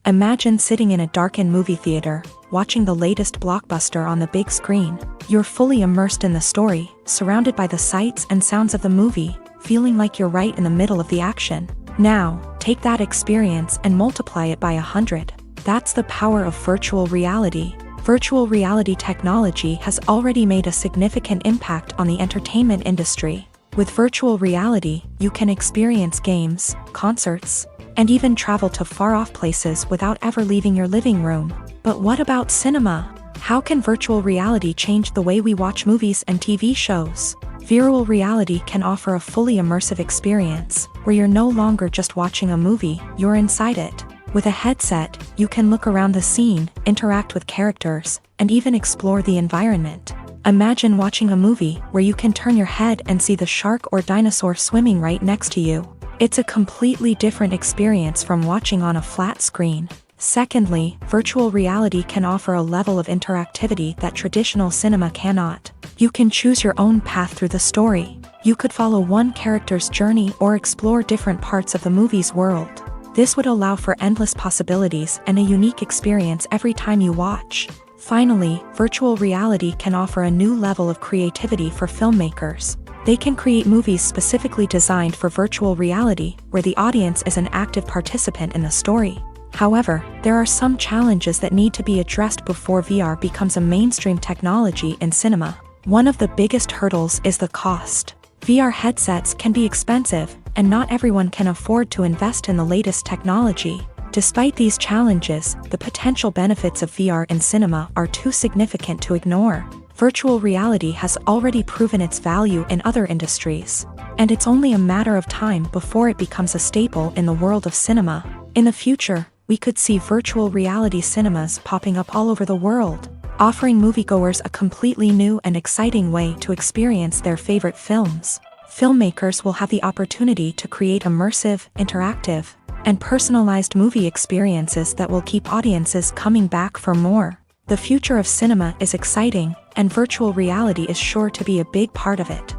Imagine sitting in a darkened movie theater, watching the latest blockbuster on the big screen. You're fully immersed in the story, surrounded by the sights and sounds of the movie, feeling like you're right in the middle of the action. Now, take that experience and multiply it by 100. That's the power of virtual reality. Virtual reality technology has already made a significant impact on the entertainment industry. With virtual reality, you can experience games, concerts, and even travel to far-off places without ever leaving your living room. But what about cinema? How can virtual reality change the way we watch movies and TV shows? Virtual reality can offer a fully immersive experience, where you're no longer just watching a movie, you're inside it. With a headset, you can look around the scene, interact with characters, and even explore the environment. Imagine watching a movie where you can turn your head and see the shark or dinosaur swimming right next to you. It's a completely different experience from watching on a flat screen. Secondly, virtual reality can offer a level of interactivity that traditional cinema cannot. You can choose your own path through the story. You could follow one character's journey or explore different parts of the movie's world. This would allow for endless possibilities and a unique experience every time you watch. Finally, virtual reality can offer a new level of creativity for filmmakers. They can create movies specifically designed for virtual reality, where the audience is an active participant in the story. However, there are some challenges that need to be addressed before VR becomes a mainstream technology in cinema. One of the biggest hurdles is the cost. VR headsets can be expensive, and not everyone can afford to invest in the latest technology. Despite these challenges, the potential benefits of VR in cinema are too significant to ignore. Virtual reality has already proven its value in other industries, and it's only a matter of time before it becomes a staple in the world of cinema. In the future, we could see virtual reality cinemas popping up all over the world, offering moviegoers a completely new and exciting way to experience their favorite films. Filmmakers will have the opportunity to create immersive, interactive, and personalized movie experiences that will keep audiences coming back for more. The future of cinema is exciting, and virtual reality is sure to be a big part of it.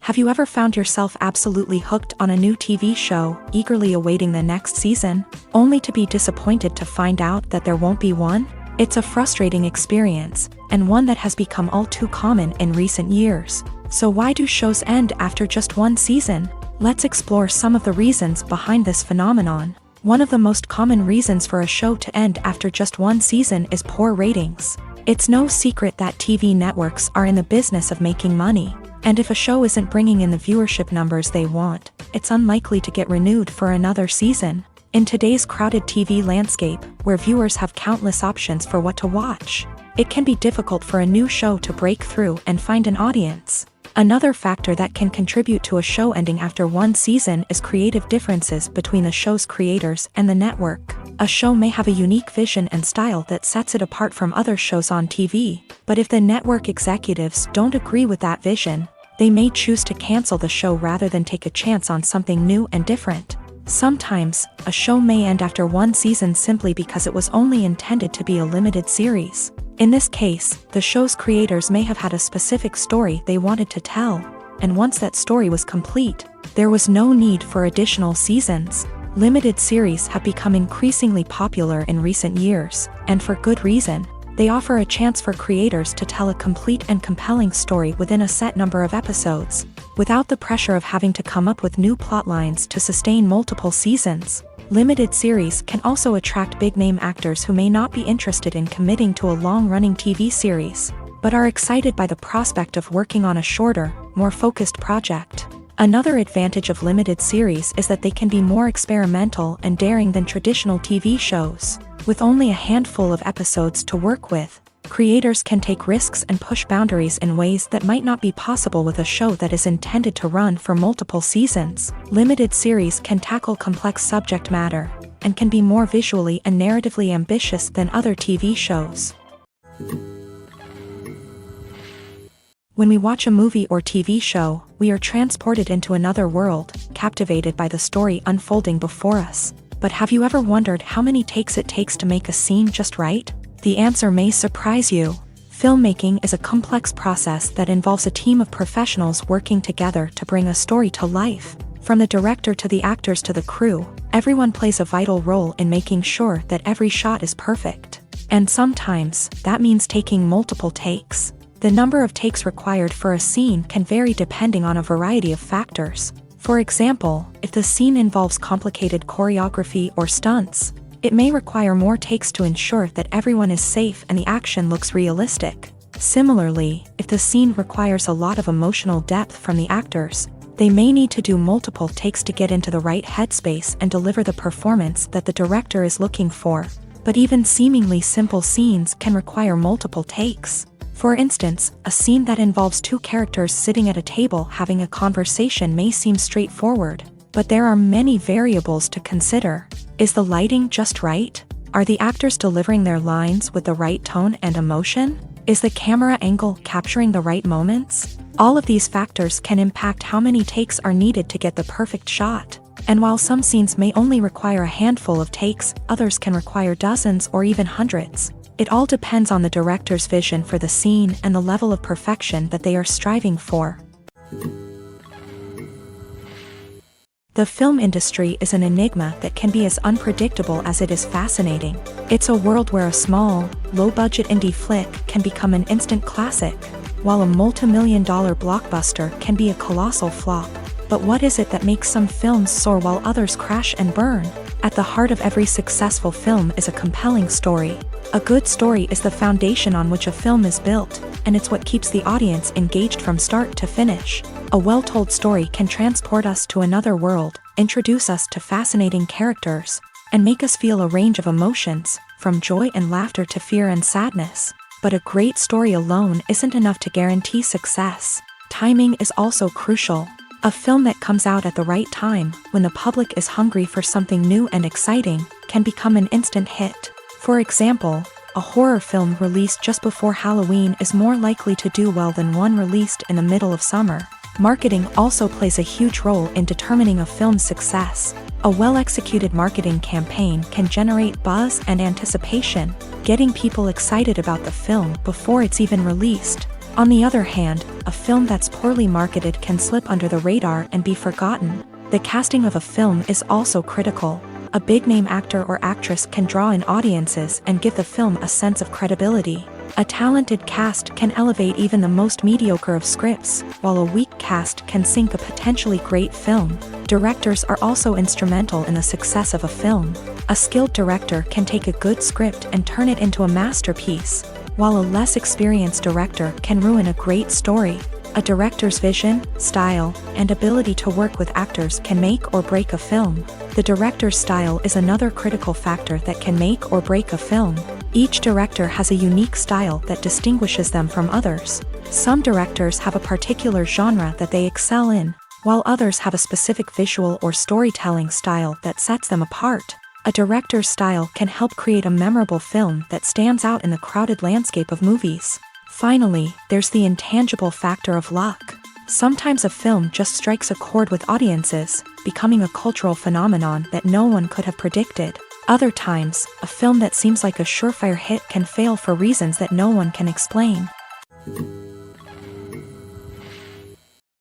Have you ever found yourself absolutely hooked on a new TV show, eagerly awaiting the next season, only to be disappointed to find out that there won't be one? It's a frustrating experience, and one that has become all too common in recent years. So why do shows end after just one season? Let's explore some of the reasons behind this phenomenon. One of the most common reasons for a show to end after just one season is poor ratings. It's no secret that TV networks are in the business of making money, and if a show isn't bringing in the viewership numbers they want, it's unlikely to get renewed for another season. In today's crowded TV landscape, where viewers have countless options for what to watch, it can be difficult for a new show to break through and find an audience. Another factor that can contribute to a show ending after one season is creative differences between the show's creators and the network. A show may have a unique vision and style that sets it apart from other shows on TV, but if the network executives don't agree with that vision, they may choose to cancel the show rather than take a chance on something new and different. Sometimes, a show may end after one season simply because it was only intended to be a limited series. In this case, the show's creators may have had a specific story they wanted to tell, and once that story was complete, there was no need for additional seasons. Limited series have become increasingly popular in recent years, and for good reason. They offer a chance for creators to tell a complete and compelling story within a set number of episodes, without the pressure of having to come up with new plotlines to sustain multiple seasons. Limited series can also attract big-name actors who may not be interested in committing to a long-running TV series, but are excited by the prospect of working on a shorter, more focused project. Another advantage of limited series is that they can be more experimental and daring than traditional TV shows. With only a handful of episodes to work with, creators can take risks and push boundaries in ways that might not be possible with a show that is intended to run for multiple seasons. Limited series can tackle complex subject matter, and can be more visually and narratively ambitious than other TV shows. When we watch a movie or TV show, we are transported into another world, captivated by the story unfolding before us. But have you ever wondered how many takes it takes to make a scene just right? The answer may surprise you. Filmmaking is a complex process that involves a team of professionals working together to bring a story to life. From the director to the actors to the crew, everyone plays a vital role in making sure that every shot is perfect. And sometimes, that means taking multiple takes. The number of takes required for a scene can vary depending on a variety of factors. For example, if the scene involves complicated choreography or stunts, it may require more takes to ensure that everyone is safe and the action looks realistic. Similarly, if the scene requires a lot of emotional depth from the actors, they may need to do multiple takes to get into the right headspace and deliver the performance that the director is looking for. But even seemingly simple scenes can require multiple takes. For instance, a scene that involves two characters sitting at a table having a conversation may seem straightforward, but there are many variables to consider. Is the lighting just right? Are the actors delivering their lines with the right tone and emotion? Is the camera angle capturing the right moments? All of these factors can impact how many takes are needed to get the perfect shot. And while some scenes may only require a handful of takes, others can require dozens or even hundreds. It all depends on the director's vision for the scene and the level of perfection that they are striving for. The film industry is an enigma that can be as unpredictable as it is fascinating. It's a world where a small, low-budget indie flick can become an instant classic, while a multi-million-dollar blockbuster can be a colossal flop. But what is it that makes some films soar while others crash and burn? At the heart of every successful film is a compelling story. A good story is the foundation on which a film is built, and it's what keeps the audience engaged from start to finish. A well-told story can transport us to another world, introduce us to fascinating characters, and make us feel a range of emotions, from joy and laughter to fear and sadness. But a great story alone isn't enough to guarantee success. Timing is also crucial. A film that comes out at the right time, when the public is hungry for something new and exciting, can become an instant hit. For example, a horror film released just before Halloween is more likely to do well than one released in the middle of summer. Marketing also plays a huge role in determining a film's success. A well-executed marketing campaign can generate buzz and anticipation, getting people excited about the film before it's even released. On the other hand, a film that's poorly marketed can slip under the radar and be forgotten. The casting of a film is also critical. A big-name actor or actress can draw in audiences and give the film a sense of credibility. A talented cast can elevate even the most mediocre of scripts, while a weak cast can sink a potentially great film. Directors are also instrumental in the success of a film. A skilled director can take a good script and turn it into a masterpiece, while a less experienced director can ruin a great story. A director's vision, style, and ability to work with actors can make or break a film. The director's style is another critical factor that can make or break a film. Each director has a unique style that distinguishes them from others. Some directors have a particular genre that they excel in, while others have a specific visual or storytelling style that sets them apart. A director's style can help create a memorable film that stands out in the crowded landscape of movies. Finally, there's the intangible factor of luck. Sometimes a film just strikes a chord with audiences, becoming a cultural phenomenon that no one could have predicted. Other times, a film that seems like a surefire hit can fail for reasons that no one can explain.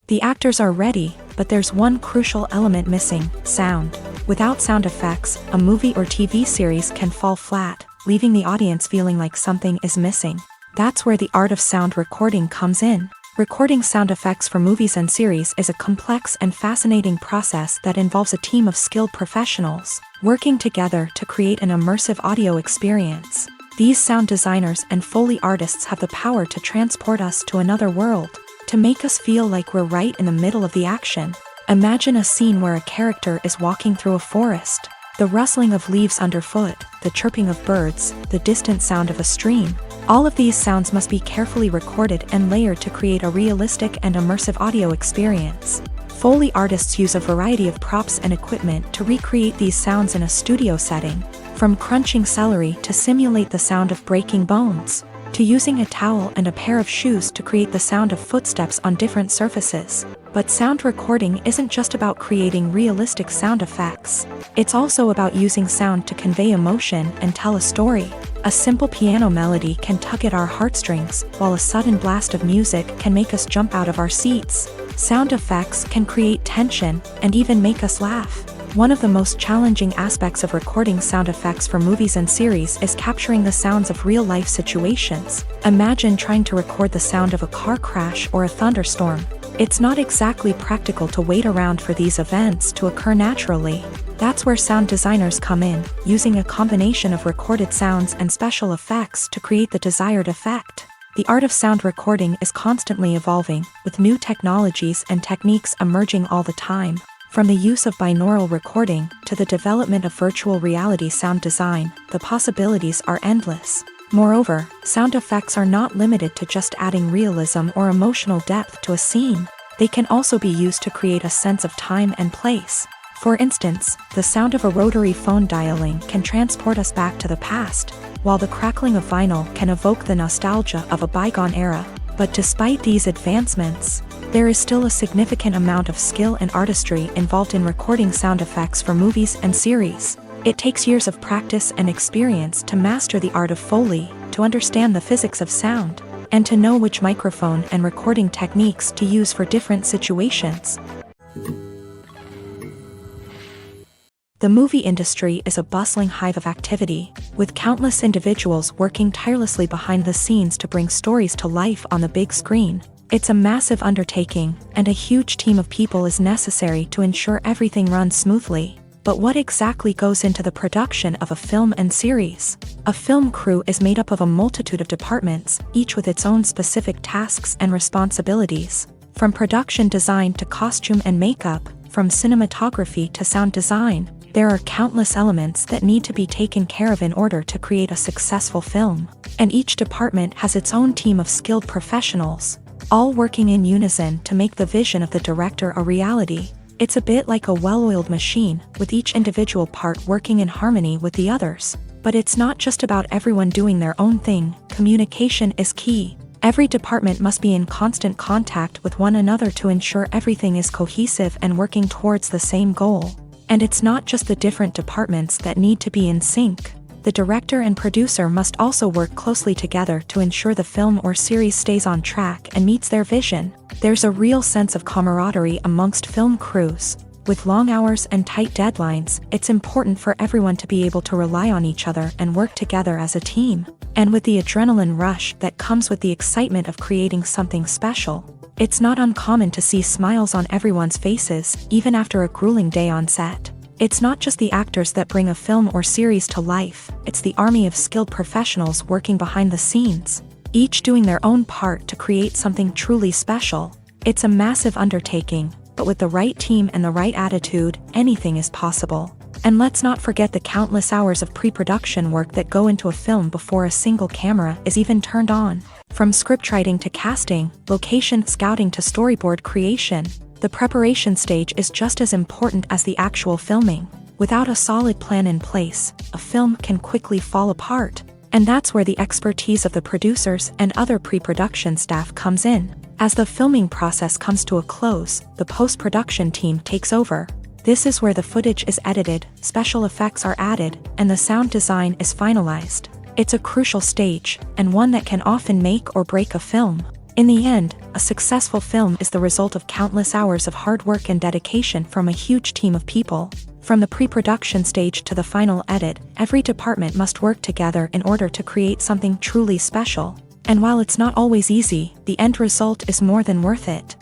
The actors are ready, but there's one crucial element missing: sound. Without sound effects, a movie or TV series can fall flat, leaving the audience feeling like something is missing. That's where the art of sound recording comes in. Recording sound effects for movies and series is a complex and fascinating process that involves a team of skilled professionals working together to create an immersive audio experience. These sound designers and Foley artists have the power to transport us to another world, to make us feel like we're right in the middle of the action. Imagine a scene where a character is walking through a forest. The rustling of leaves underfoot, the chirping of birds, the distant sound of a stream. All of these sounds must be carefully recorded and layered to create a realistic and immersive audio experience. Foley artists use a variety of props and equipment to recreate these sounds in a studio setting, from crunching celery to simulate the sound of breaking bones, to using a towel and a pair of shoes to create the sound of footsteps on different surfaces. But sound recording isn't just about creating realistic sound effects. It's also about using sound to convey emotion and tell a story. A simple piano melody can tug at our heartstrings, while a sudden blast of music can make us jump out of our seats. Sound effects can create tension and even make us laugh. One of the most challenging aspects of recording sound effects for movies and series is capturing the sounds of real-life situations. Imagine trying to record the sound of a car crash or a thunderstorm. It's not exactly practical to wait around for these events to occur naturally. That's where sound designers come in, using a combination of recorded sounds and special effects to create the desired effect. The art of sound recording is constantly evolving, with new technologies and techniques emerging all the time. From the use of binaural recording to the development of virtual reality sound design, the possibilities are endless. Moreover, sound effects are not limited to just adding realism or emotional depth to a scene. They can also be used to create a sense of time and place. For instance, the sound of a rotary phone dialing can transport us back to the past, while the crackling of vinyl can evoke the nostalgia of a bygone era. But despite these advancements, there is still a significant amount of skill and artistry involved in recording sound effects for movies and series. It takes years of practice and experience to master the art of Foley, to understand the physics of sound, and to know which microphone and recording techniques to use for different situations. The movie industry is a bustling hive of activity, with countless individuals working tirelessly behind the scenes to bring stories to life on the big screen. It's a massive undertaking, and a huge team of people is necessary to ensure everything runs smoothly. But what exactly goes into the production of a film and series? A film crew is made up of a multitude of departments, each with its own specific tasks and responsibilities. From production design to costume and makeup, from cinematography to sound design, there are countless elements that need to be taken care of in order to create a successful film. And each department has its own team of skilled professionals, all working in unison to make the vision of the director a reality. It's a bit like a well-oiled machine, with each individual part working in harmony with the others. But it's not just about everyone doing their own thing. Communication is key. Every department must be in constant contact with one another to ensure everything is cohesive and working towards the same goal. And it's not just the different departments that need to be in sync. The director and producer must also work closely together to ensure the film or series stays on track and meets their vision. There's a real sense of camaraderie amongst film crews. With long hours and tight deadlines, it's important for everyone to be able to rely on each other and work together as a team. And with the adrenaline rush that comes with the excitement of creating something special, it's not uncommon to see smiles on everyone's faces, even after a grueling day on set. It's not just the actors that bring a film or series to life, it's the army of skilled professionals working behind the scenes, each doing their own part to create something truly special. It's a massive undertaking, but with the right team and the right attitude, anything is possible. And let's not forget the countless hours of pre-production work that go into a film before a single camera is even turned on. From scriptwriting to casting, location scouting to storyboard creation, the preparation stage is just as important as the actual filming. Without a solid plan in place, a film can quickly fall apart. And that's where the expertise of the producers and other pre-production staff comes in. As the filming process comes to a close, the post-production team takes over. This is where the footage is edited, special effects are added, and the sound design is finalized. It's a crucial stage, and one that can often make or break a film. In the end, a successful film is the result of countless hours of hard work and dedication from a huge team of people. From the pre-production stage to the final edit, every department must work together in order to create something truly special. And while it's not always easy, the end result is more than worth it.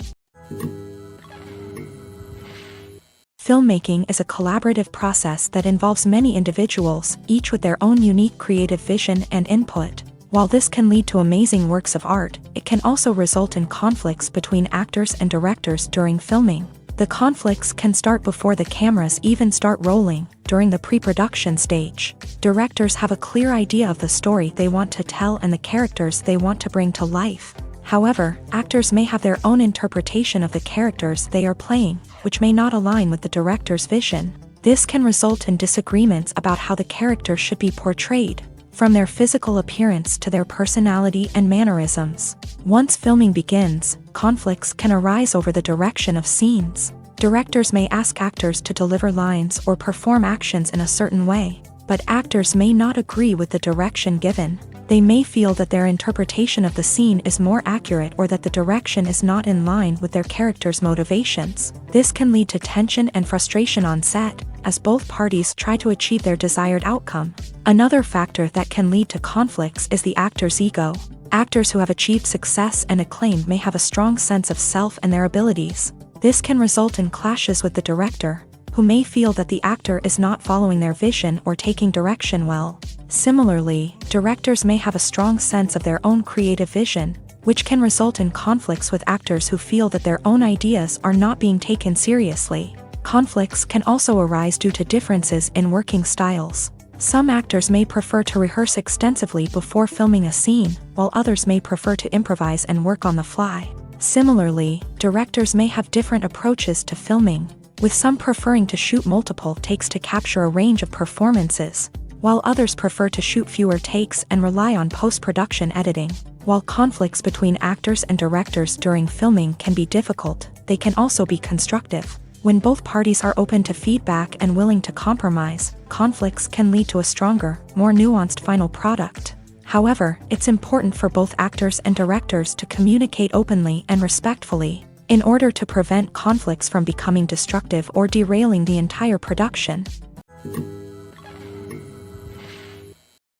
Filmmaking is a collaborative process that involves many individuals, each with their own unique creative vision and input. While this can lead to amazing works of art, it can also result in conflicts between actors and directors during filming. The conflicts can start before the cameras even start rolling, during the pre-production stage. Directors have a clear idea of the story they want to tell and the characters they want to bring to life. However, actors may have their own interpretation of the characters they are playing, which may not align with the director's vision. This can result in disagreements about how the character should be portrayed, from their physical appearance to their personality and mannerisms. Once filming begins, conflicts can arise over the direction of scenes. Directors may ask actors to deliver lines or perform actions in a certain way, but actors may not agree with the direction given. They may feel that their interpretation of the scene is more accurate or that the direction is not in line with their character's motivations. This can lead to tension and frustration on set, as both parties try to achieve their desired outcome. Another factor that can lead to conflicts is the actor's ego. Actors who have achieved success and acclaim may have a strong sense of self and their abilities. This can result in clashes with the director, who may feel that the actor is not following their vision or taking direction well. Similarly, directors may have a strong sense of their own creative vision, which can result in conflicts with actors who feel that their own ideas are not being taken seriously. Conflicts can also arise due to differences in working styles. Some actors may prefer to rehearse extensively before filming a scene, while others may prefer to improvise and work on the fly. Similarly, directors may have different approaches to filming, with some preferring to shoot multiple takes to capture a range of performances, while others prefer to shoot fewer takes and rely on post-production editing. While conflicts between actors and directors during filming can be difficult, they can also be constructive. When both parties are open to feedback and willing to compromise, conflicts can lead to a stronger, more nuanced final product. However, it's important for both actors and directors to communicate openly and respectfully, in order to prevent conflicts from becoming destructive or derailing the entire production.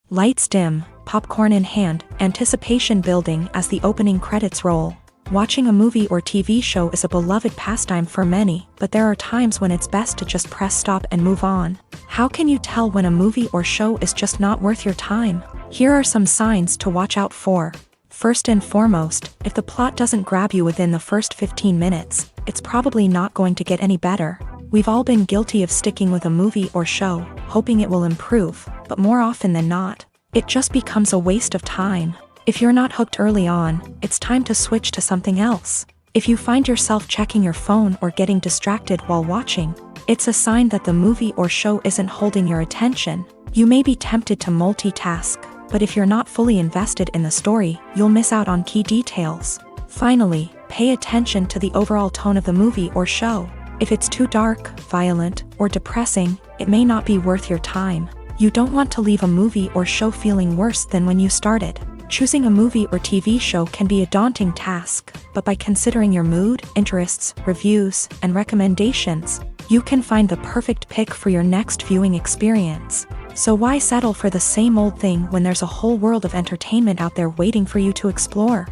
Lights dim, popcorn in hand, anticipation building as the opening credits roll. Watching a movie or TV show is a beloved pastime for many, but there are times when it's best to just press stop and move on. How can you tell when a movie or show is just not worth your time? Here are some signs to watch out for. First and foremost, if the plot doesn't grab you within the first 15 minutes, it's probably not going to get any better. We've all been guilty of sticking with a movie or show, hoping it will improve, but more often than not, it just becomes a waste of time. If you're not hooked early on, it's time to switch to something else. If you find yourself checking your phone or getting distracted while watching, it's a sign that the movie or show isn't holding your attention. You may be tempted to multitask, but if you're not fully invested in the story, you'll miss out on key details. Finally, pay attention to the overall tone of the movie or show. If it's too dark, violent, or depressing, it may not be worth your time. You don't want to leave a movie or show feeling worse than when you started. Choosing a movie or TV show can be a daunting task, but by considering your mood, interests, reviews, and recommendations, you can find the perfect pick for your next viewing experience. So why settle for the same old thing when there's a whole world of entertainment out there waiting for you to explore?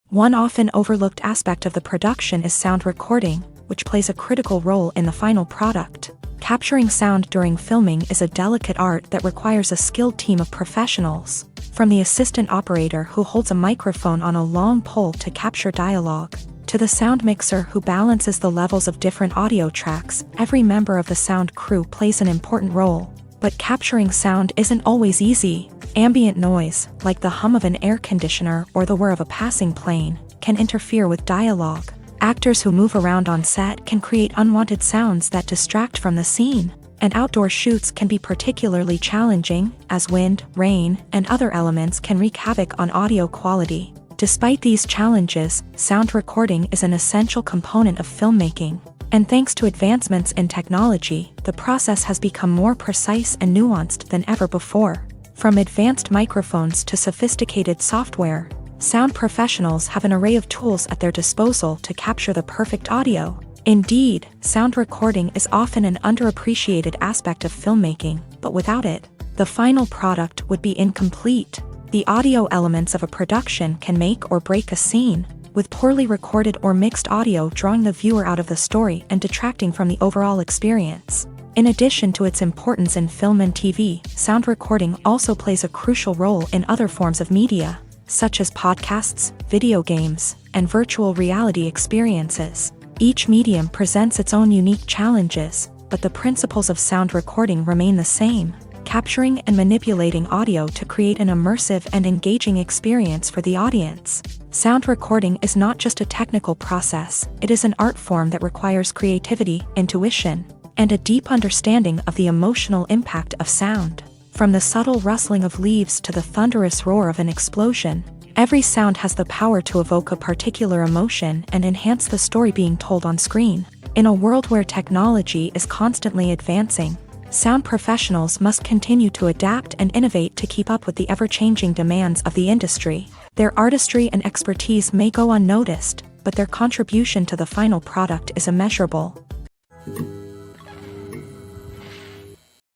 One often overlooked aspect of the production is sound recording, which plays a critical role in the final product. Capturing sound during filming is a delicate art that requires a skilled team of professionals. From the assistant operator who holds a microphone on a long pole to capture dialogue, to the sound mixer who balances the levels of different audio tracks, every member of the sound crew plays an important role. But capturing sound isn't always easy. Ambient noise, like the hum of an air conditioner or the whir of a passing plane, can interfere with dialogue. Actors who move around on set can create unwanted sounds that distract from the scene, and outdoor shoots can be particularly challenging, as wind, rain, and other elements can wreak havoc on audio quality. Despite these challenges, sound recording is an essential component of filmmaking, and thanks to advancements in technology, the process has become more precise and nuanced than ever before. From advanced microphones to sophisticated software, sound professionals have an array of tools at their disposal to capture the perfect audio. Indeed, sound recording is often an underappreciated aspect of filmmaking, but without it, the final product would be incomplete. The audio elements of a production can make or break a scene, with poorly recorded or mixed audio drawing the viewer out of the story and detracting from the overall experience. In addition to its importance in film and TV, sound recording also plays a crucial role in other forms of media, such as podcasts, video games, and virtual reality experiences. Each medium presents its own unique challenges, but the principles of sound recording remain the same, capturing and manipulating audio to create an immersive and engaging experience for the audience. Sound recording is not just a technical process, it is an art form that requires creativity, intuition, and a deep understanding of the emotional impact of sound. From the subtle rustling of leaves to the thunderous roar of an explosion, every sound has the power to evoke a particular emotion and enhance the story being told on screen. In a world where technology is constantly advancing, sound professionals must continue to adapt and innovate to keep up with the ever-changing demands of the industry. Their artistry and expertise may go unnoticed, but their contribution to the final product is immeasurable.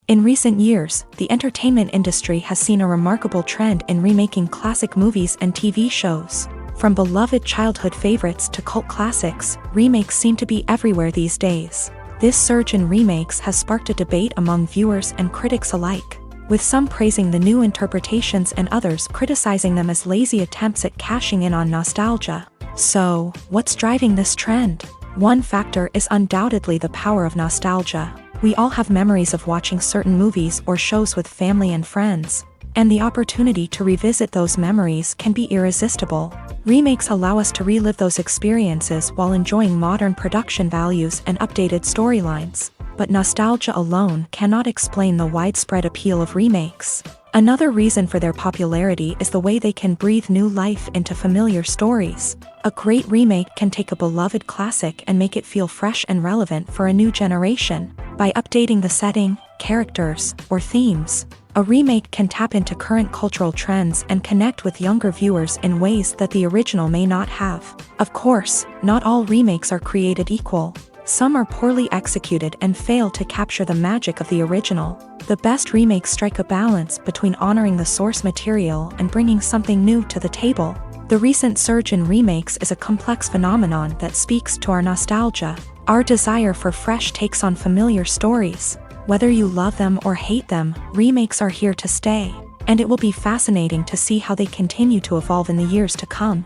In recent years, the entertainment industry has seen a remarkable trend in remaking classic movies and TV shows. From beloved childhood favorites to cult classics, remakes seem to be everywhere these days. This surge in remakes has sparked a debate among viewers and critics alike, with some praising the new interpretations and others criticizing them as lazy attempts at cashing in on nostalgia. So, what's driving this trend? One factor is undoubtedly the power of nostalgia. We all have memories of watching certain movies or shows with family and friends, and the opportunity to revisit those memories can be irresistible. Remakes allow us to relive those experiences while enjoying modern production values and updated storylines. But nostalgia alone cannot explain the widespread appeal of remakes. Another reason for their popularity is the way they can breathe new life into familiar stories. A great remake can take a beloved classic and make it feel fresh and relevant for a new generation. By updating the setting, characters, or themes, a remake can tap into current cultural trends and connect with younger viewers in ways that the original may not have. Of course, not all remakes are created equal. Some are poorly executed and fail to capture the magic of the original. The best remakes strike a balance between honoring the source material and bringing something new to the table. The recent surge in remakes is a complex phenomenon that speaks to our nostalgia, our desire for fresh takes on familiar stories. Whether you love them or hate them, remakes are here to stay, and it will be fascinating to see how they continue to evolve in the years to come.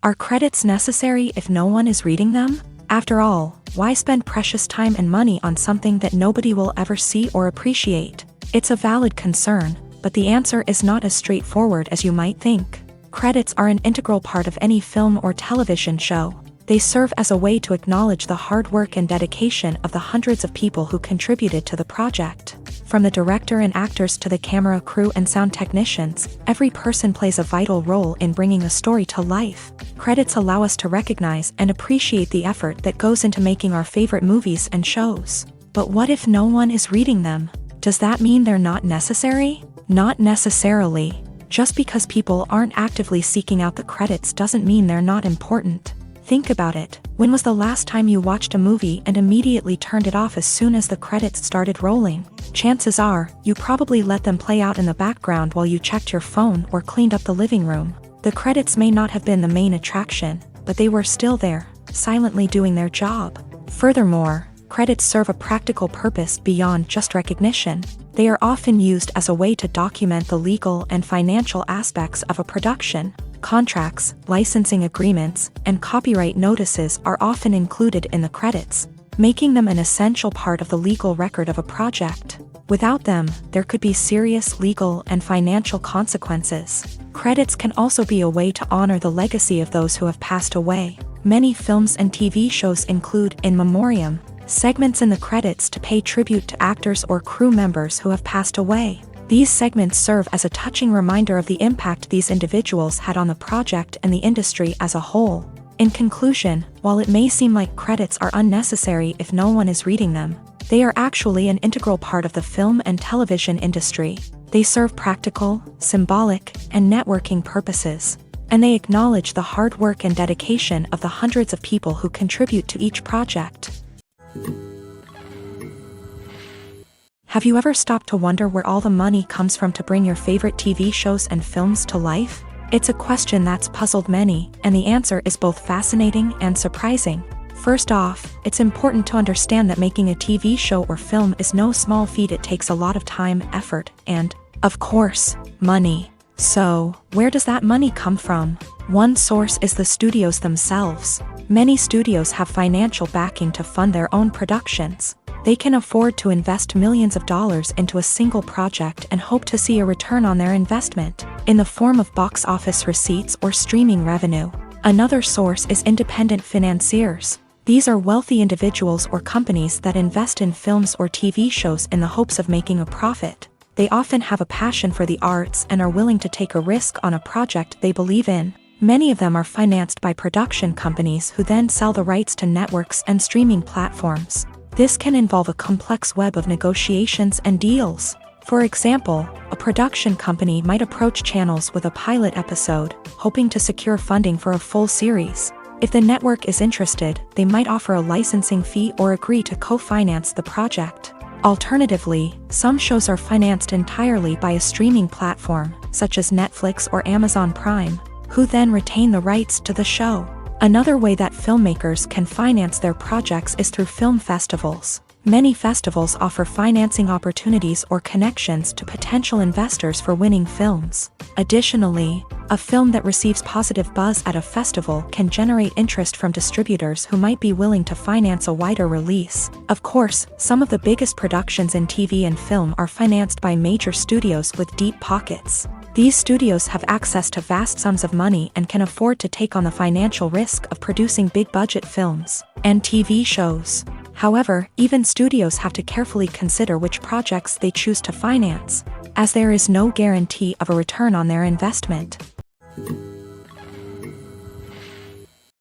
Are credits necessary if no one is reading them? After all, why spend precious time and money on something that nobody will ever see or appreciate? It's a valid concern, but the answer is not as straightforward as you might think. Credits are an integral part of any film or television show. They serve as a way to acknowledge the hard work and dedication of the hundreds of people who contributed to the project. From the director and actors to the camera crew and sound technicians, every person plays a vital role in bringing a story to life. Credits allow us to recognize and appreciate the effort that goes into making our favorite movies and shows. But what if no one is reading them? Does that mean they're not necessary? Not necessarily. Just because people aren't actively seeking out the credits doesn't mean they're not important. Think about it. When was the last time you watched a movie and immediately turned it off as soon as the credits started rolling? Chances are, you probably let them play out in the background while you checked your phone or cleaned up the living room. The credits may not have been the main attraction, but they were still there, silently doing their job. Furthermore, credits serve a practical purpose beyond just recognition. They are often used as a way to document the legal and financial aspects of a production. Contracts, licensing agreements, and copyright notices are often included in the credits, making them an essential part of the legal record of a project. Without them, there could be serious legal and financial consequences. Credits can also be a way to honor the legacy of those who have passed away. Many films and TV shows include in memoriam segments in the credits to pay tribute to actors or crew members who have passed away. These segments serve as a touching reminder of the impact these individuals had on the project and the industry as a whole. In conclusion, while it may seem like credits are unnecessary if no one is reading them, they are actually an integral part of the film and television industry. They serve practical, symbolic, and networking purposes, and they acknowledge the hard work and dedication of the hundreds of people who contribute to each project. Have you ever stopped to wonder where all the money comes from to bring your favorite TV shows and films to life? It's a question that's puzzled many, and the answer is both fascinating and surprising. First off, it's important to understand that making a TV show or film is no small feat. It takes a lot of time, effort, and, of course, money. So, where does that money come from? One source is the studios themselves. Many studios have financial backing to fund their own productions. They can afford to invest millions of dollars into a single project and hope to see a return on their investment, in the form of box office receipts or streaming revenue. Another source is independent financiers. These are wealthy individuals or companies that invest in films or TV shows in the hopes of making a profit. They often have a passion for the arts and are willing to take a risk on a project they believe in. Many of them are financed by production companies who then sell the rights to networks and streaming platforms. This can involve a complex web of negotiations and deals. For example, a production company might approach channels with a pilot episode, hoping to secure funding for a full series. If the network is interested, they might offer a licensing fee or agree to co-finance the project. Alternatively, some shows are financed entirely by a streaming platform, such as Netflix or Amazon Prime, who then retain the rights to the show. Another way that filmmakers can finance their projects is through film festivals. Many festivals offer financing opportunities or connections to potential investors for winning films. Additionally, a film that receives positive buzz at a festival can generate interest from distributors who might be willing to finance a wider release. Of course, some of the biggest productions in TV and film are financed by major studios with deep pockets. These studios have access to vast sums of money and can afford to take on the financial risk of producing big-budget films and TV shows. However, even studios have to carefully consider which projects they choose to finance, as there is no guarantee of a return on their investment.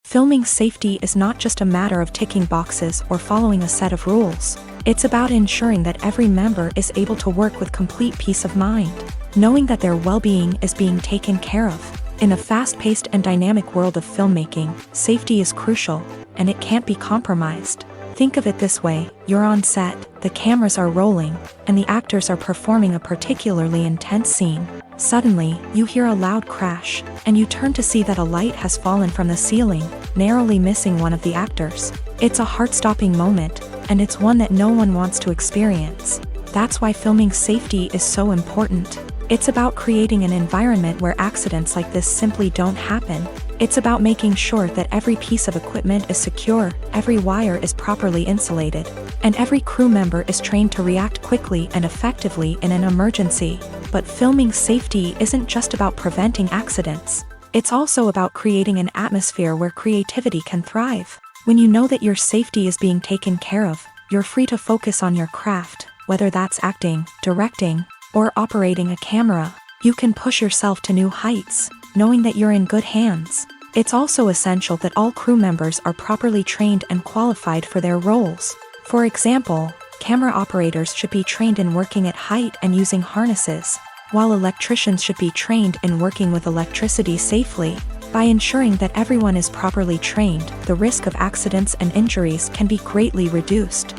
Filming safety is not just a matter of ticking boxes or following a set of rules. It's about ensuring that every member is able to work with complete peace of mind, knowing that their well-being is being taken care of. In a fast-paced and dynamic world of filmmaking, safety is crucial, and it can't be compromised. Think of it this way: you're on set, the cameras are rolling, and the actors are performing a particularly intense scene. Suddenly, you hear a loud crash, and you turn to see that a light has fallen from the ceiling, narrowly missing one of the actors. It's a heart-stopping moment, and it's one that no one wants to experience. That's why filming safety is so important. It's about creating an environment where accidents like this simply don't happen. It's about making sure that every piece of equipment is secure, every wire is properly insulated, and every crew member is trained to react quickly and effectively in an emergency. But filming safety isn't just about preventing accidents. It's also about creating an atmosphere where creativity can thrive. When you know that your safety is being taken care of, you're free to focus on your craft, whether that's acting, directing, or operating a camera. You can push yourself to new heights, knowing that you're in good hands. It's also essential that all crew members are properly trained and qualified for their roles. For example, camera operators should be trained in working at height and using harnesses, while electricians should be trained in working with electricity safely. By ensuring that everyone is properly trained, the risk of accidents and injuries can be greatly reduced.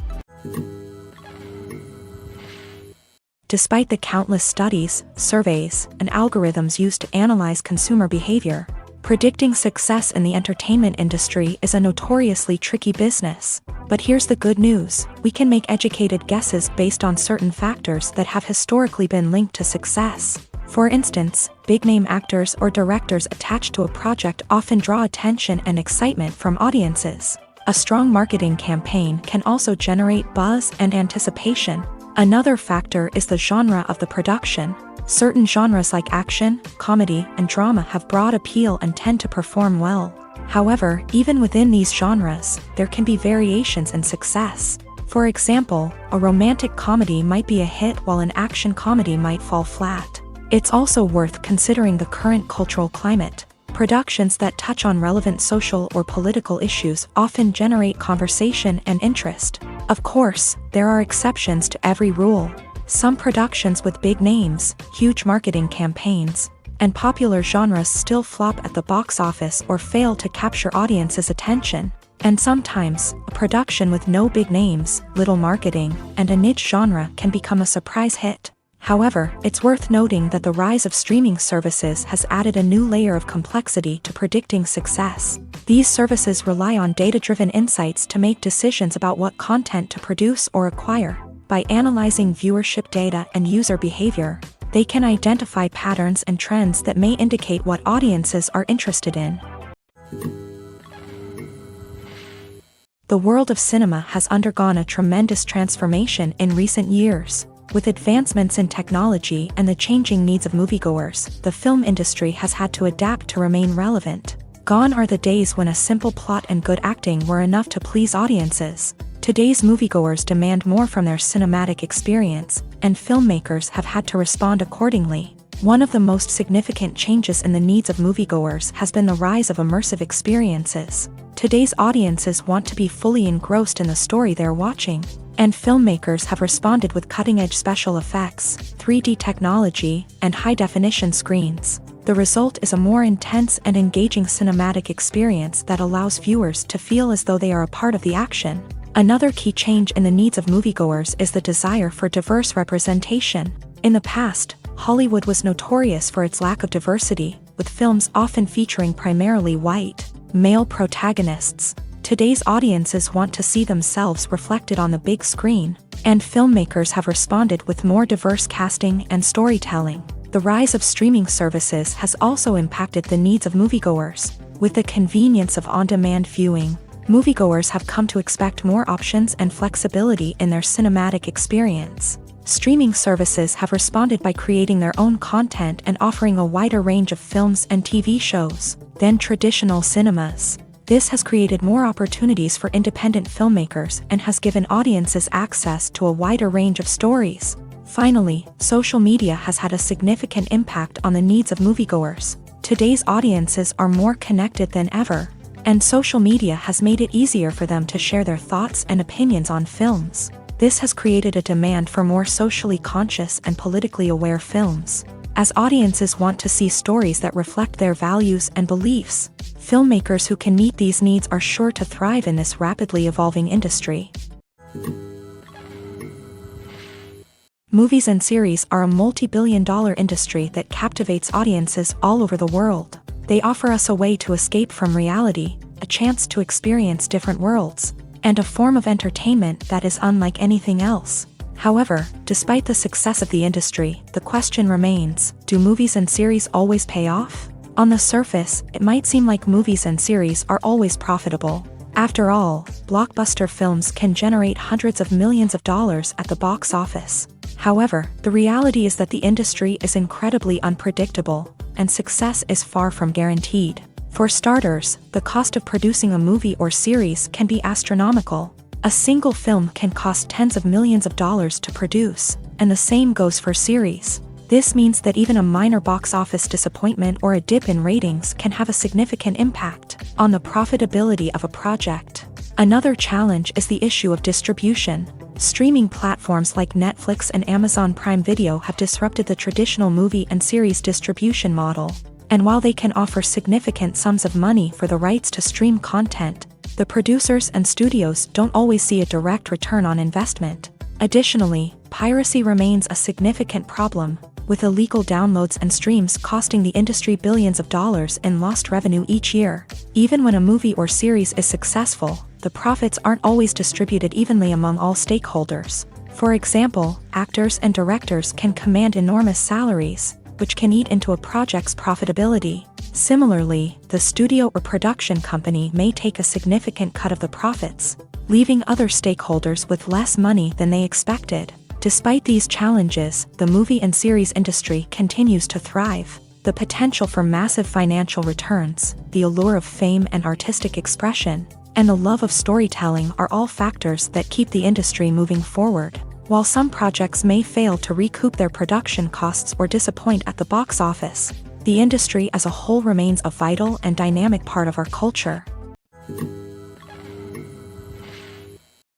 Despite the countless studies, surveys, and algorithms used to analyze consumer behavior, predicting success in the entertainment industry is a notoriously tricky business. But here's the good news: we can make educated guesses based on certain factors that have historically been linked to success. For instance, big-name actors or directors attached to a project often draw attention and excitement from audiences. A strong marketing campaign can also generate buzz and anticipation. Another factor is the genre of the production. Certain genres like action, comedy, and drama have broad appeal and tend to perform well. However, even within these genres, there can be variations in success. For example, a romantic comedy might be a hit while an action comedy might fall flat. It's also worth considering the current cultural climate. Productions that touch on relevant social or political issues often generate conversation and interest. Of course, there are exceptions to every rule. Some productions with big names, huge marketing campaigns, and popular genres still flop at the box office or fail to capture audiences' attention. And sometimes, a production with no big names, little marketing, and a niche genre can become a surprise hit. However, it's worth noting that the rise of streaming services has added a new layer of complexity to predicting success. These services rely on data-driven insights to make decisions about what content to produce or acquire. By analyzing viewership data and user behavior, they can identify patterns and trends that may indicate what audiences are interested in. The world of cinema has undergone a tremendous transformation in recent years. With advancements in technology and the changing needs of moviegoers, the film industry has had to adapt to remain relevant. Gone are the days when a simple plot and good acting were enough to please audiences. Today's moviegoers demand more from their cinematic experience, and filmmakers have had to respond accordingly. One of the most significant changes in the needs of moviegoers has been the rise of immersive experiences. Today's audiences want to be fully engrossed in the story they're watching, and filmmakers have responded with cutting-edge special effects, 3D technology, and high-definition screens. The result is a more intense and engaging cinematic experience that allows viewers to feel as though they are a part of the action. Another key change in the needs of moviegoers is the desire for diverse representation. In the past, Hollywood was notorious for its lack of diversity, with films often featuring primarily white, male protagonists. Today's audiences want to see themselves reflected on the big screen, and filmmakers have responded with more diverse casting and storytelling. The rise of streaming services has also impacted the needs of moviegoers. With the convenience of on-demand viewing, moviegoers have come to expect more options and flexibility in their cinematic experience. Streaming services have responded by creating their own content and offering a wider range of films and TV shows than traditional cinemas. This has created more opportunities for independent filmmakers and has given audiences access to a wider range of stories. Finally, social media has had a significant impact on the needs of moviegoers. Today's audiences are more connected than ever, and social media has made it easier for them to share their thoughts and opinions on films. This has created a demand for more socially conscious and politically aware films. As audiences want to see stories that reflect their values and beliefs, filmmakers who can meet these needs are sure to thrive in this rapidly evolving industry. Movies and series are a multi-billion-dollar industry that captivates audiences all over the world. They offer us a way to escape from reality, a chance to experience different worlds, and a form of entertainment that is unlike anything else. However, despite the success of the industry, the question remains, do movies and series always pay off? On the surface, it might seem like movies and series are always profitable. After all, blockbuster films can generate hundreds of millions of dollars at the box office. However, the reality is that the industry is incredibly unpredictable, and success is far from guaranteed. For starters, the cost of producing a movie or series can be astronomical. A single film can cost tens of millions of dollars to produce, and the same goes for series. This means that even a minor box office disappointment or a dip in ratings can have a significant impact on the profitability of a project. Another challenge is the issue of distribution. Streaming platforms like Netflix and Amazon Prime Video have disrupted the traditional movie and series distribution model. And while they can offer significant sums of money for the rights to stream content, the producers and studios don't always see a direct return on investment. Additionally, piracy remains a significant problem, with illegal downloads and streams costing the industry billions of dollars in lost revenue each year. Even when a movie or series is successful, the profits aren't always distributed evenly among all stakeholders. For example, actors and directors can command enormous salaries, which can eat into a project's profitability. Similarly, the studio or production company may take a significant cut of the profits, leaving other stakeholders with less money than they expected. Despite these challenges, the movie and series industry continues to thrive. The potential for massive financial returns, the allure of fame and artistic expression, and the love of storytelling are all factors that keep the industry moving forward. While some projects may fail to recoup their production costs or disappoint at the box office, the industry as a whole remains a vital and dynamic part of our culture.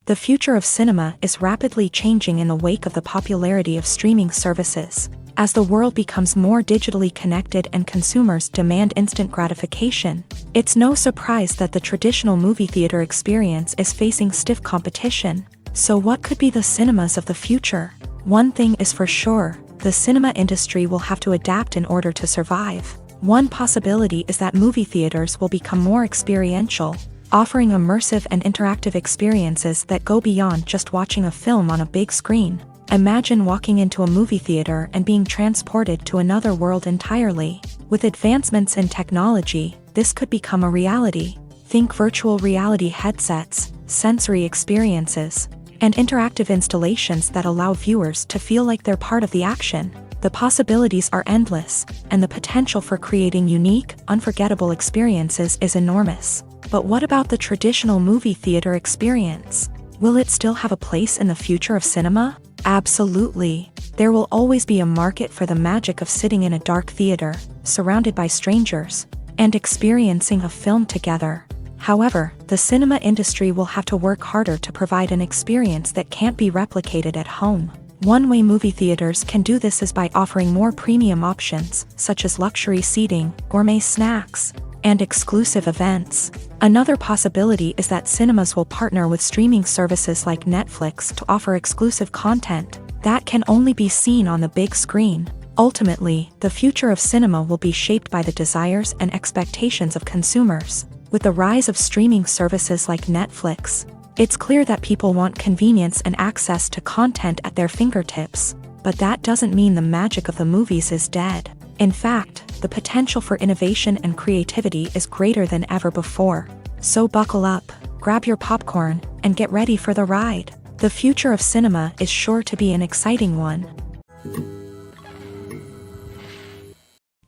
The future of cinema is rapidly changing in the wake of the popularity of streaming services. As the world becomes more digitally connected and consumers demand instant gratification, it's no surprise that the traditional movie theater experience is facing stiff competition. So what could be the cinemas of the future? One thing is for sure, the cinema industry will have to adapt in order to survive. One possibility is that movie theaters will become more experiential, offering immersive and interactive experiences that go beyond just watching a film on a big screen. Imagine walking into a movie theater and being transported to another world entirely. With advancements in technology, this could become a reality. Think virtual reality headsets, sensory experiences, and interactive installations that allow viewers to feel like they're part of the action. The possibilities are endless, and the potential for creating unique, unforgettable experiences is enormous. But what about the traditional movie theater experience? Will it still have a place in the future of cinema? Absolutely. There will always be a market for the magic of sitting in a dark theater, surrounded by strangers, and experiencing a film together. However, the cinema industry will have to work harder to provide an experience that can't be replicated at home. One way movie theaters can do this is by offering more premium options, such as luxury seating, gourmet snacks, and exclusive events. Another possibility is that cinemas will partner with streaming services like Netflix to offer exclusive content that can only be seen on the big screen. Ultimately, the future of cinema will be shaped by the desires and expectations of consumers. With the rise of streaming services like Netflix, it's clear that people want convenience and access to content at their fingertips. But that doesn't mean the magic of the movies is dead. In fact, the potential for innovation and creativity is greater than ever before. So buckle up, grab your popcorn, and get ready for the ride. The future of cinema is sure to be an exciting one.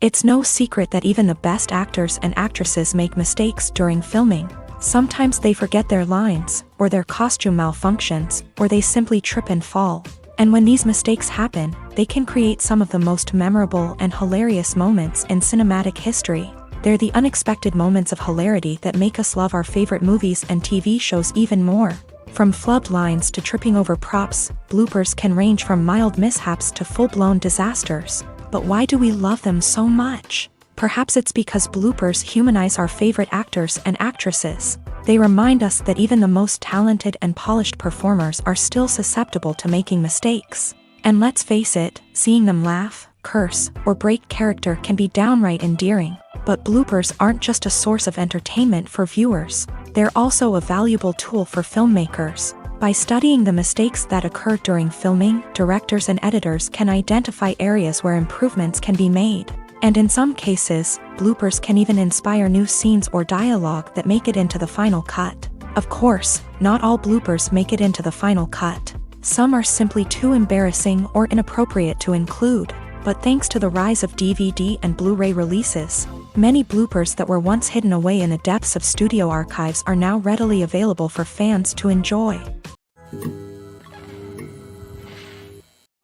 It's no secret that even the best actors and actresses make mistakes during filming. Sometimes they forget their lines, or their costume malfunctions, or they simply trip and fall. And when these mistakes happen, they can create some of the most memorable and hilarious moments in cinematic history. They're the unexpected moments of hilarity that make us love our favorite movies and TV shows even more. From flubbed lines to tripping over props, bloopers can range from mild mishaps to full-blown disasters. But why do we love them so much? Perhaps it's because bloopers humanize our favorite actors and actresses. They remind us that even the most talented and polished performers are still susceptible to making mistakes. And let's face it, seeing them laugh, curse, or break character can be downright endearing. But bloopers aren't just a source of entertainment for viewers. They're also a valuable tool for filmmakers. By studying the mistakes that occur during filming, directors and editors can identify areas where improvements can be made. And in some cases, bloopers can even inspire new scenes or dialogue that make it into the final cut. Of course, not all bloopers make it into the final cut. Some are simply too embarrassing or inappropriate to include. But thanks to the rise of DVD and Blu-ray releases, many bloopers that were once hidden away in the depths of studio archives are now readily available for fans to enjoy.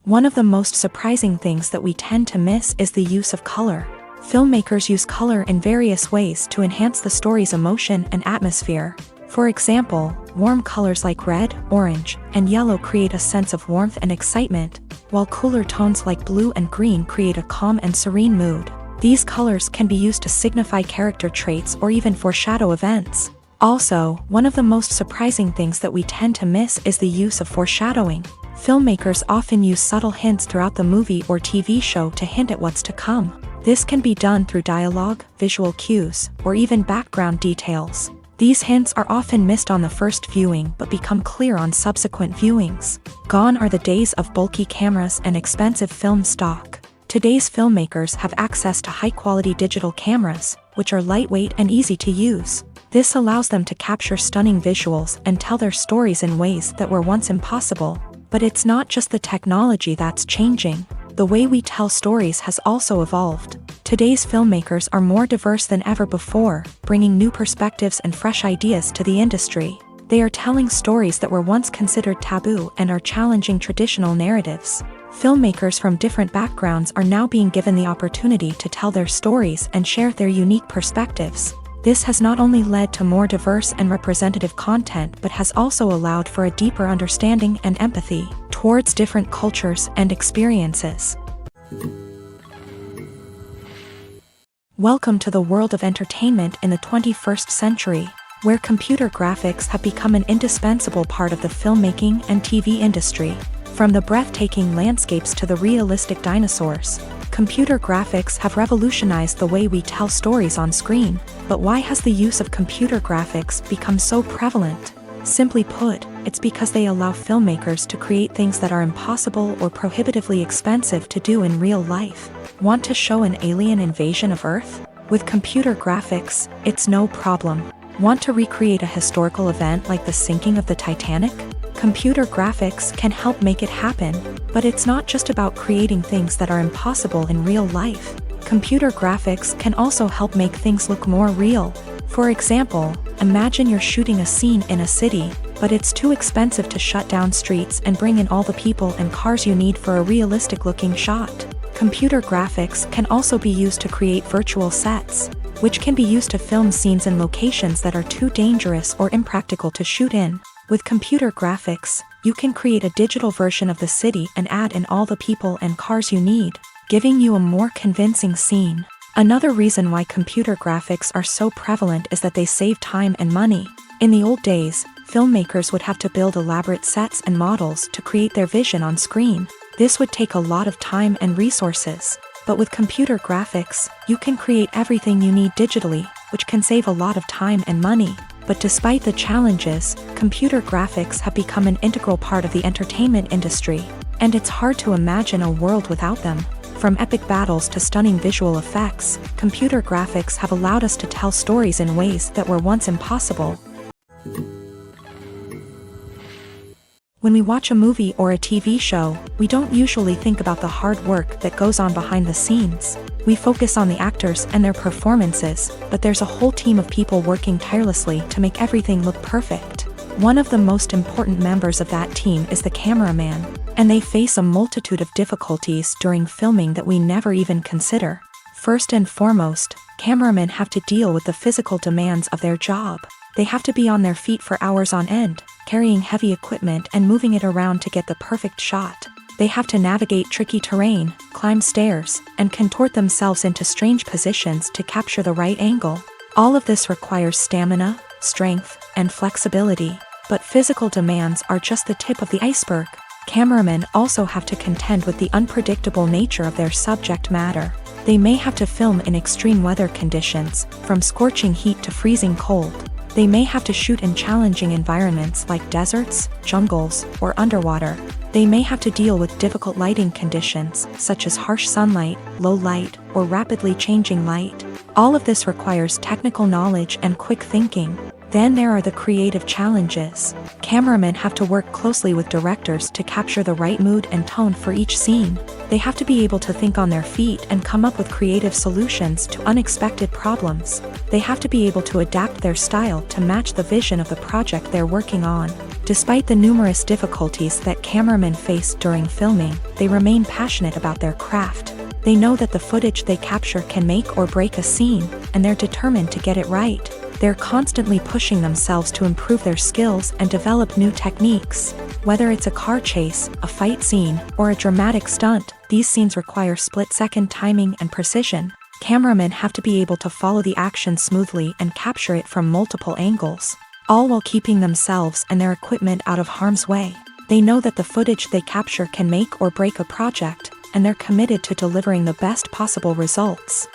One of the most surprising things that we tend to miss is the use of color. Filmmakers use color in various ways to enhance the story's emotion and atmosphere. For example, warm colors like red, orange, and yellow create a sense of warmth and excitement, while cooler tones like blue and green create a calm and serene mood. These colors can be used to signify character traits or even foreshadow events. Also, one of the most surprising things that we tend to miss is the use of foreshadowing. Filmmakers often use subtle hints throughout the movie or TV show to hint at what's to come. This can be done through dialogue, visual cues, or even background details. These hints are often missed on the first viewing but become clear on subsequent viewings. Gone are the days of bulky cameras and expensive film stock. Today's filmmakers have access to high-quality digital cameras, which are lightweight and easy to use. This allows them to capture stunning visuals and tell their stories in ways that were once impossible. But it's not just the technology that's changing. The way we tell stories has also evolved. Today's filmmakers are more diverse than ever before, bringing new perspectives and fresh ideas to the industry. They are telling stories that were once considered taboo and are challenging traditional narratives. Filmmakers from different backgrounds are now being given the opportunity to tell their stories and share their unique perspectives. This has not only led to more diverse and representative content but has also allowed for a deeper understanding and empathy towards different cultures and experiences. Welcome to the world of entertainment in the 21st century, where computer graphics have become an indispensable part of the filmmaking and TV industry. From the breathtaking landscapes to the realistic dinosaurs, computer graphics have revolutionized the way we tell stories on screen. But why has the use of computer graphics become so prevalent? Simply put, it's because they allow filmmakers to create things that are impossible or prohibitively expensive to do in real life. Want to show an alien invasion of Earth? With computer graphics, it's no problem. Want to recreate a historical event like the sinking of the Titanic? Computer graphics can help make it happen, but it's not just about creating things that are impossible in real life. Computer graphics can also help make things look more real. For example, imagine you're shooting a scene in a city, but it's too expensive to shut down streets and bring in all the people and cars you need for a realistic-looking shot. Computer graphics can also be used to create virtual sets, which can be used to film scenes in locations that are too dangerous or impractical to shoot in. With computer graphics, you can create a digital version of the city and add in all the people and cars you need, giving you a more convincing scene. Another reason why computer graphics are so prevalent is that they save time and money. In the old days, filmmakers would have to build elaborate sets and models to create their vision on screen. This would take a lot of time and resources. But with computer graphics, you can create everything you need digitally, which can save a lot of time and money. But despite the challenges, computer graphics have become an integral part of the entertainment industry, and it's hard to imagine a world without them. From epic battles to stunning visual effects, computer graphics have allowed us to tell stories in ways that were once impossible. When we watch a movie or a TV show, we don't usually think about the hard work that goes on behind the scenes. We focus on the actors and their performances, but there's a whole team of people working tirelessly to make everything look perfect. One of the most important members of that team is the cameraman, and they face a multitude of difficulties during filming that we never even consider. First and foremost, cameramen have to deal with the physical demands of their job. They have to be on their feet for hours on end, carrying heavy equipment and moving it around to get the perfect shot. They have to navigate tricky terrain, climb stairs, and contort themselves into strange positions to capture the right angle. All of this requires stamina, strength, and flexibility. But physical demands are just the tip of the iceberg. Cameramen also have to contend with the unpredictable nature of their subject matter. They may have to film in extreme weather conditions, from scorching heat to freezing cold. They may have to shoot in challenging environments like deserts, jungles, or underwater. They may have to deal with difficult lighting conditions, such as harsh sunlight, low light, or rapidly changing light. All of this requires technical knowledge and quick thinking. Then there are the creative challenges. Cameramen have to work closely with directors to capture the right mood and tone for each scene. They have to be able to think on their feet and come up with creative solutions to unexpected problems. They have to be able to adapt their style to match the vision of the project they're working on. Despite the numerous difficulties that cameramen face during filming, they remain passionate about their craft. They know that the footage they capture can make or break a scene, and they're determined to get it right. They're constantly pushing themselves to improve their skills and develop new techniques. Whether it's a car chase, a fight scene, or a dramatic stunt, these scenes require split-second timing and precision. Cameramen have to be able to follow the action smoothly and capture it from multiple angles, all while keeping themselves and their equipment out of harm's way. They know that the footage they capture can make or break a project, and they're committed to delivering the best possible results.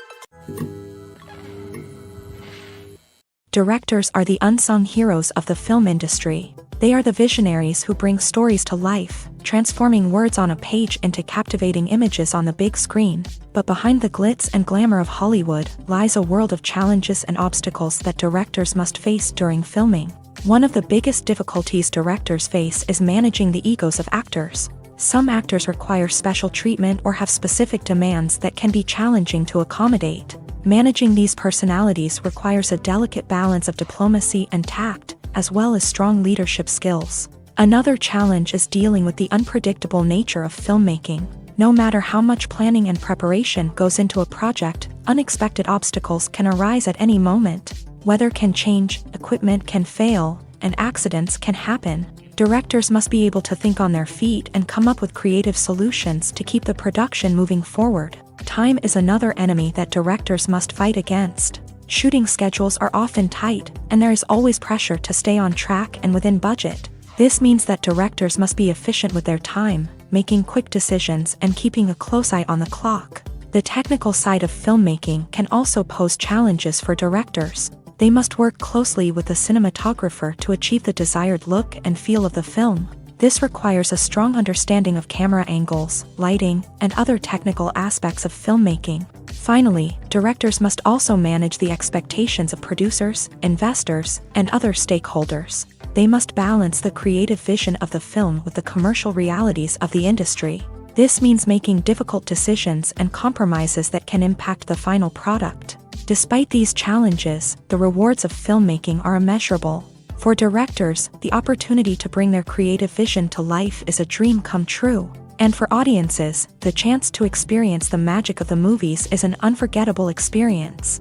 Directors are the unsung heroes of the film industry. They are the visionaries who bring stories to life, transforming words on a page into captivating images on the big screen. But behind the glitz and glamour of Hollywood lies a world of challenges and obstacles that directors must face during filming. One of the biggest difficulties directors face is managing the egos of actors. Some actors require special treatment or have specific demands that can be challenging to accommodate. Managing these personalities requires a delicate balance of diplomacy and tact, as well as strong leadership skills. Another challenge is dealing with the unpredictable nature of filmmaking. No matter how much planning and preparation goes into a project, unexpected obstacles can arise at any moment. Weather can change, equipment can fail, and accidents can happen. Directors must be able to think on their feet and come up with creative solutions to keep the production moving forward. Time is another enemy that directors must fight against. Shooting schedules are often tight, and there is always pressure to stay on track and within budget. This means that directors must be efficient with their time, making quick decisions and keeping a close eye on the clock. The technical side of filmmaking can also pose challenges for directors. They must work closely with the cinematographer to achieve the desired look and feel of the film. This requires a strong understanding of camera angles, lighting, and other technical aspects of filmmaking. Finally, directors must also manage the expectations of producers, investors, and other stakeholders. They must balance the creative vision of the film with the commercial realities of the industry. This means making difficult decisions and compromises that can impact the final product. Despite these challenges, the rewards of filmmaking are immeasurable. For directors, the opportunity to bring their creative vision to life is a dream come true. And for audiences, the chance to experience the magic of the movies is an unforgettable experience.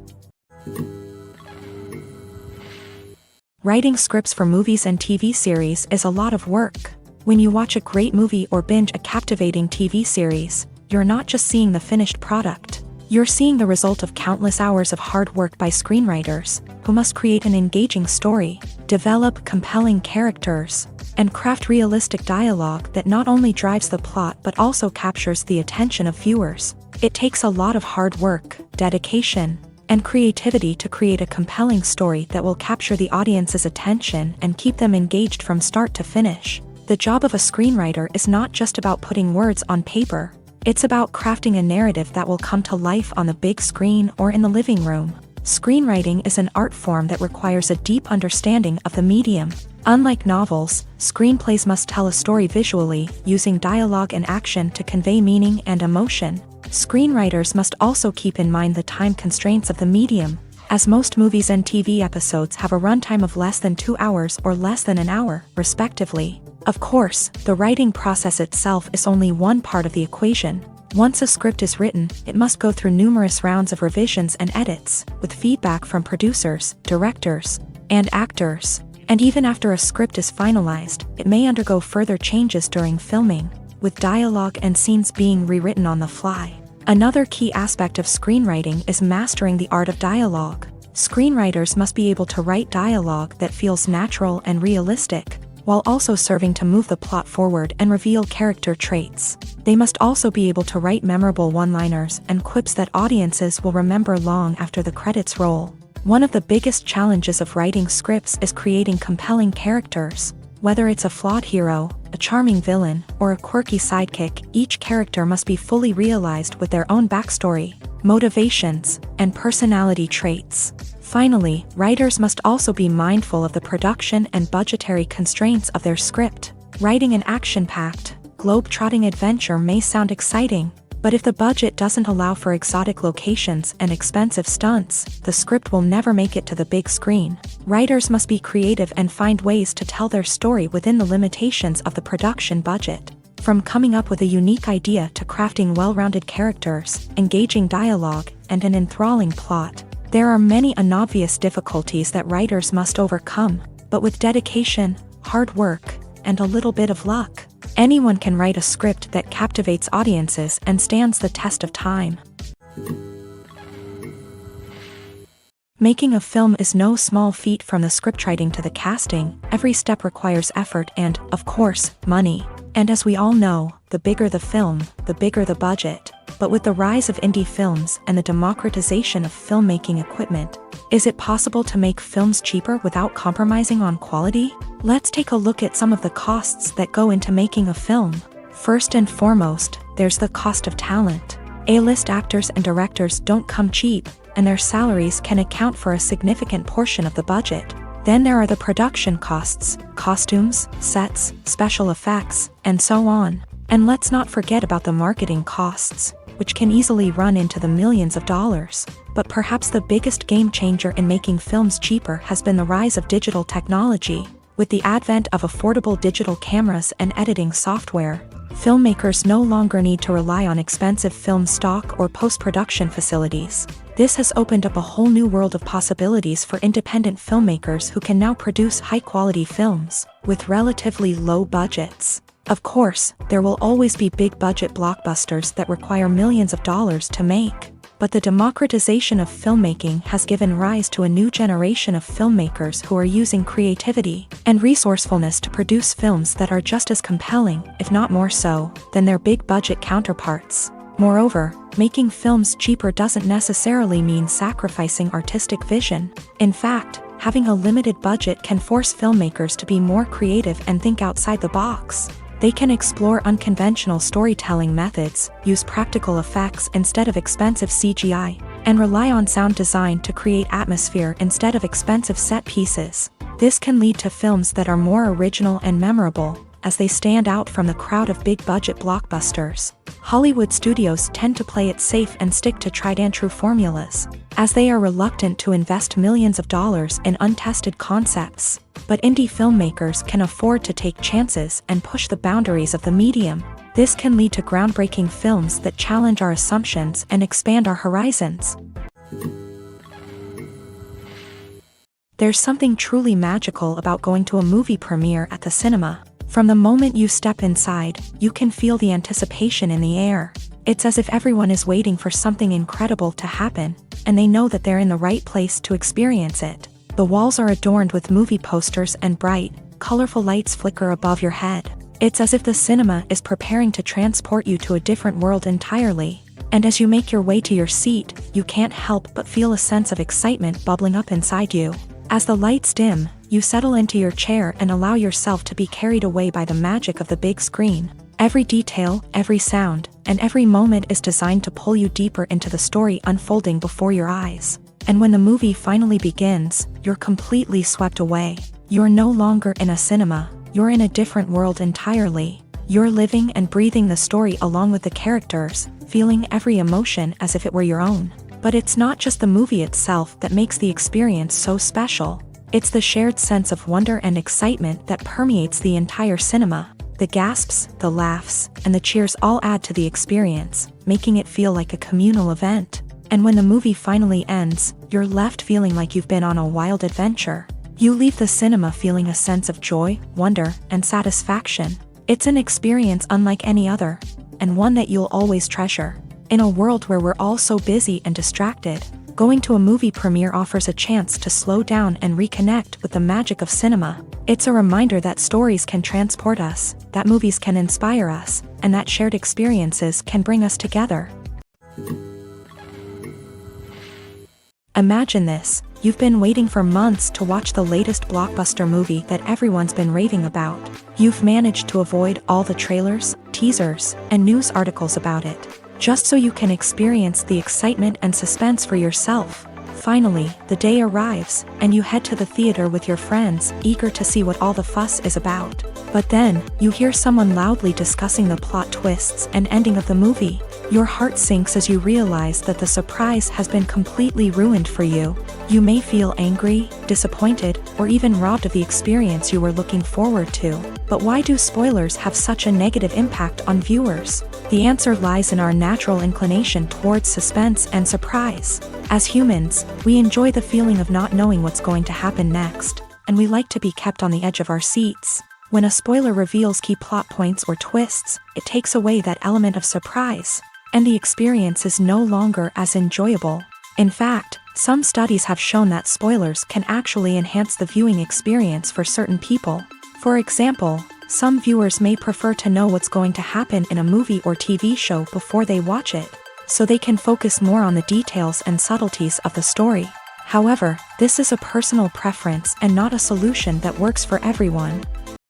Writing scripts for movies and TV series is a lot of work. When you watch a great movie or binge a captivating TV series, you're not just seeing the finished product. You're seeing the result of countless hours of hard work by screenwriters, who must create an engaging story, develop compelling characters, and craft realistic dialogue that not only drives the plot but also captures the attention of viewers. It takes a lot of hard work, dedication, and creativity to create a compelling story that will capture the audience's attention and keep them engaged from start to finish. The job of a screenwriter is not just about putting words on paper. It's about crafting a narrative that will come to life on the big screen or in the living room. Screenwriting is an art form that requires a deep understanding of the medium. Unlike novels, screenplays must tell a story visually, using dialogue and action to convey meaning and emotion. Screenwriters must also keep in mind the time constraints of the medium, as most movies and TV episodes have a runtime of less than 2 hours or less than an hour, respectively. Of course, the writing process itself is only one part of the equation. Once a script is written, it must go through numerous rounds of revisions and edits, with feedback from producers, directors, and actors. And even after a script is finalized, it may undergo further changes during filming, with dialogue and scenes being rewritten on the fly. Another key aspect of screenwriting is mastering the art of dialogue. Screenwriters must be able to write dialogue that feels natural and realistic, while also serving to move the plot forward and reveal character traits. They must also be able to write memorable one-liners and quips that audiences will remember long after the credits roll. One of the biggest challenges of writing scripts is creating compelling characters. Whether it's a flawed hero, a charming villain, or a quirky sidekick, each character must be fully realized with their own backstory, motivations, and personality traits. Finally, writers must also be mindful of the production and budgetary constraints of their script. Writing an action-packed, globe-trotting adventure may sound exciting, but if the budget doesn't allow for exotic locations and expensive stunts, the script will never make it to the big screen. Writers must be creative and find ways to tell their story within the limitations of the production budget. From coming up with a unique idea to crafting well-rounded characters, engaging dialogue, and an enthralling plot, there are many unobvious difficulties that writers must overcome, but with dedication, hard work, and a little bit of luck, anyone can write a script that captivates audiences and stands the test of time. Making a film is no small feat. From the scriptwriting to the casting, every step requires effort and, of course, money. And as we all know, the bigger the film, the bigger the budget. But with the rise of indie films and the democratization of filmmaking equipment, is it possible to make films cheaper without compromising on quality? Let's take a look at some of the costs that go into making a film. First and foremost, there's the cost of talent. A-list actors and directors don't come cheap, and their salaries can account for a significant portion of the budget. Then there are the production costs, costumes, sets, special effects, and so on. And let's not forget about the marketing costs, which can easily run into the millions of dollars. But perhaps the biggest game changer in making films cheaper has been the rise of digital technology. With the advent of affordable digital cameras and editing software, filmmakers no longer need to rely on expensive film stock or post-production facilities. This has opened up a whole new world of possibilities for independent filmmakers who can now produce high-quality films with relatively low budgets. Of course, there will always be big-budget blockbusters that require millions of dollars to make. But the democratization of filmmaking has given rise to a new generation of filmmakers who are using creativity and resourcefulness to produce films that are just as compelling, if not more so, than their big-budget counterparts. Moreover, making films cheaper doesn't necessarily mean sacrificing artistic vision. In fact, having a limited budget can force filmmakers to be more creative and think outside the box. They can explore unconventional storytelling methods, use practical effects instead of expensive CGI, and rely on sound design to create atmosphere instead of expensive set pieces. This can lead to films that are more original and memorable, as they stand out from the crowd of big-budget blockbusters. Hollywood studios tend to play it safe and stick to tried-and-true formulas, as they are reluctant to invest millions of dollars in untested concepts. But indie filmmakers can afford to take chances and push the boundaries of the medium. This can lead to groundbreaking films that challenge our assumptions and expand our horizons. There's something truly magical about going to a movie premiere at the cinema. From the moment you step inside, you can feel the anticipation in the air. It's as if everyone is waiting for something incredible to happen, and they know that they're in the right place to experience it. The walls are adorned with movie posters and bright, colorful lights flicker above your head. It's as if the cinema is preparing to transport you to a different world entirely. And as you make your way to your seat, you can't help but feel a sense of excitement bubbling up inside you. As the lights dim, you settle into your chair and allow yourself to be carried away by the magic of the big screen. Every detail, every sound, and every moment is designed to pull you deeper into the story unfolding before your eyes. And when the movie finally begins, you're completely swept away. You're no longer in a cinema, you're in a different world entirely. You're living and breathing the story along with the characters, feeling every emotion as if it were your own. But it's not just the movie itself that makes the experience so special. It's the shared sense of wonder and excitement that permeates the entire cinema. The gasps, the laughs, and the cheers all add to the experience, making it feel like a communal event. And when the movie finally ends, you're left feeling like you've been on a wild adventure. You leave the cinema feeling a sense of joy, wonder, and satisfaction. It's an experience unlike any other, and one that you'll always treasure. In a world where we're all so busy and distracted, going to a movie premiere offers a chance to slow down and reconnect with the magic of cinema. It's a reminder that stories can transport us, that movies can inspire us, and that shared experiences can bring us together. Imagine this. You've been waiting for months to watch the latest blockbuster movie that everyone's been raving about. You've managed to avoid all the trailers, teasers, and news articles about it, just so you can experience the excitement and suspense for yourself. Finally, the day arrives, and you head to the theater with your friends, eager to see what all the fuss is about. But then, you hear someone loudly discussing the plot twists and ending of the movie. Your heart sinks as you realize that the surprise has been completely ruined for you. You may feel angry, disappointed, or even robbed of the experience you were looking forward to. But why do spoilers have such a negative impact on viewers? The answer lies in our natural inclination towards suspense and surprise. As humans, we enjoy the feeling of not knowing what's going to happen next, and we like to be kept on the edge of our seats. When a spoiler reveals key plot points or twists, it takes away that element of surprise, and the experience is no longer as enjoyable. In fact, some studies have shown that spoilers can actually enhance the viewing experience for certain people. For example, some viewers may prefer to know what's going to happen in a movie or TV show before they watch it, so they can focus more on the details and subtleties of the story. However, this is a personal preference and not a solution that works for everyone.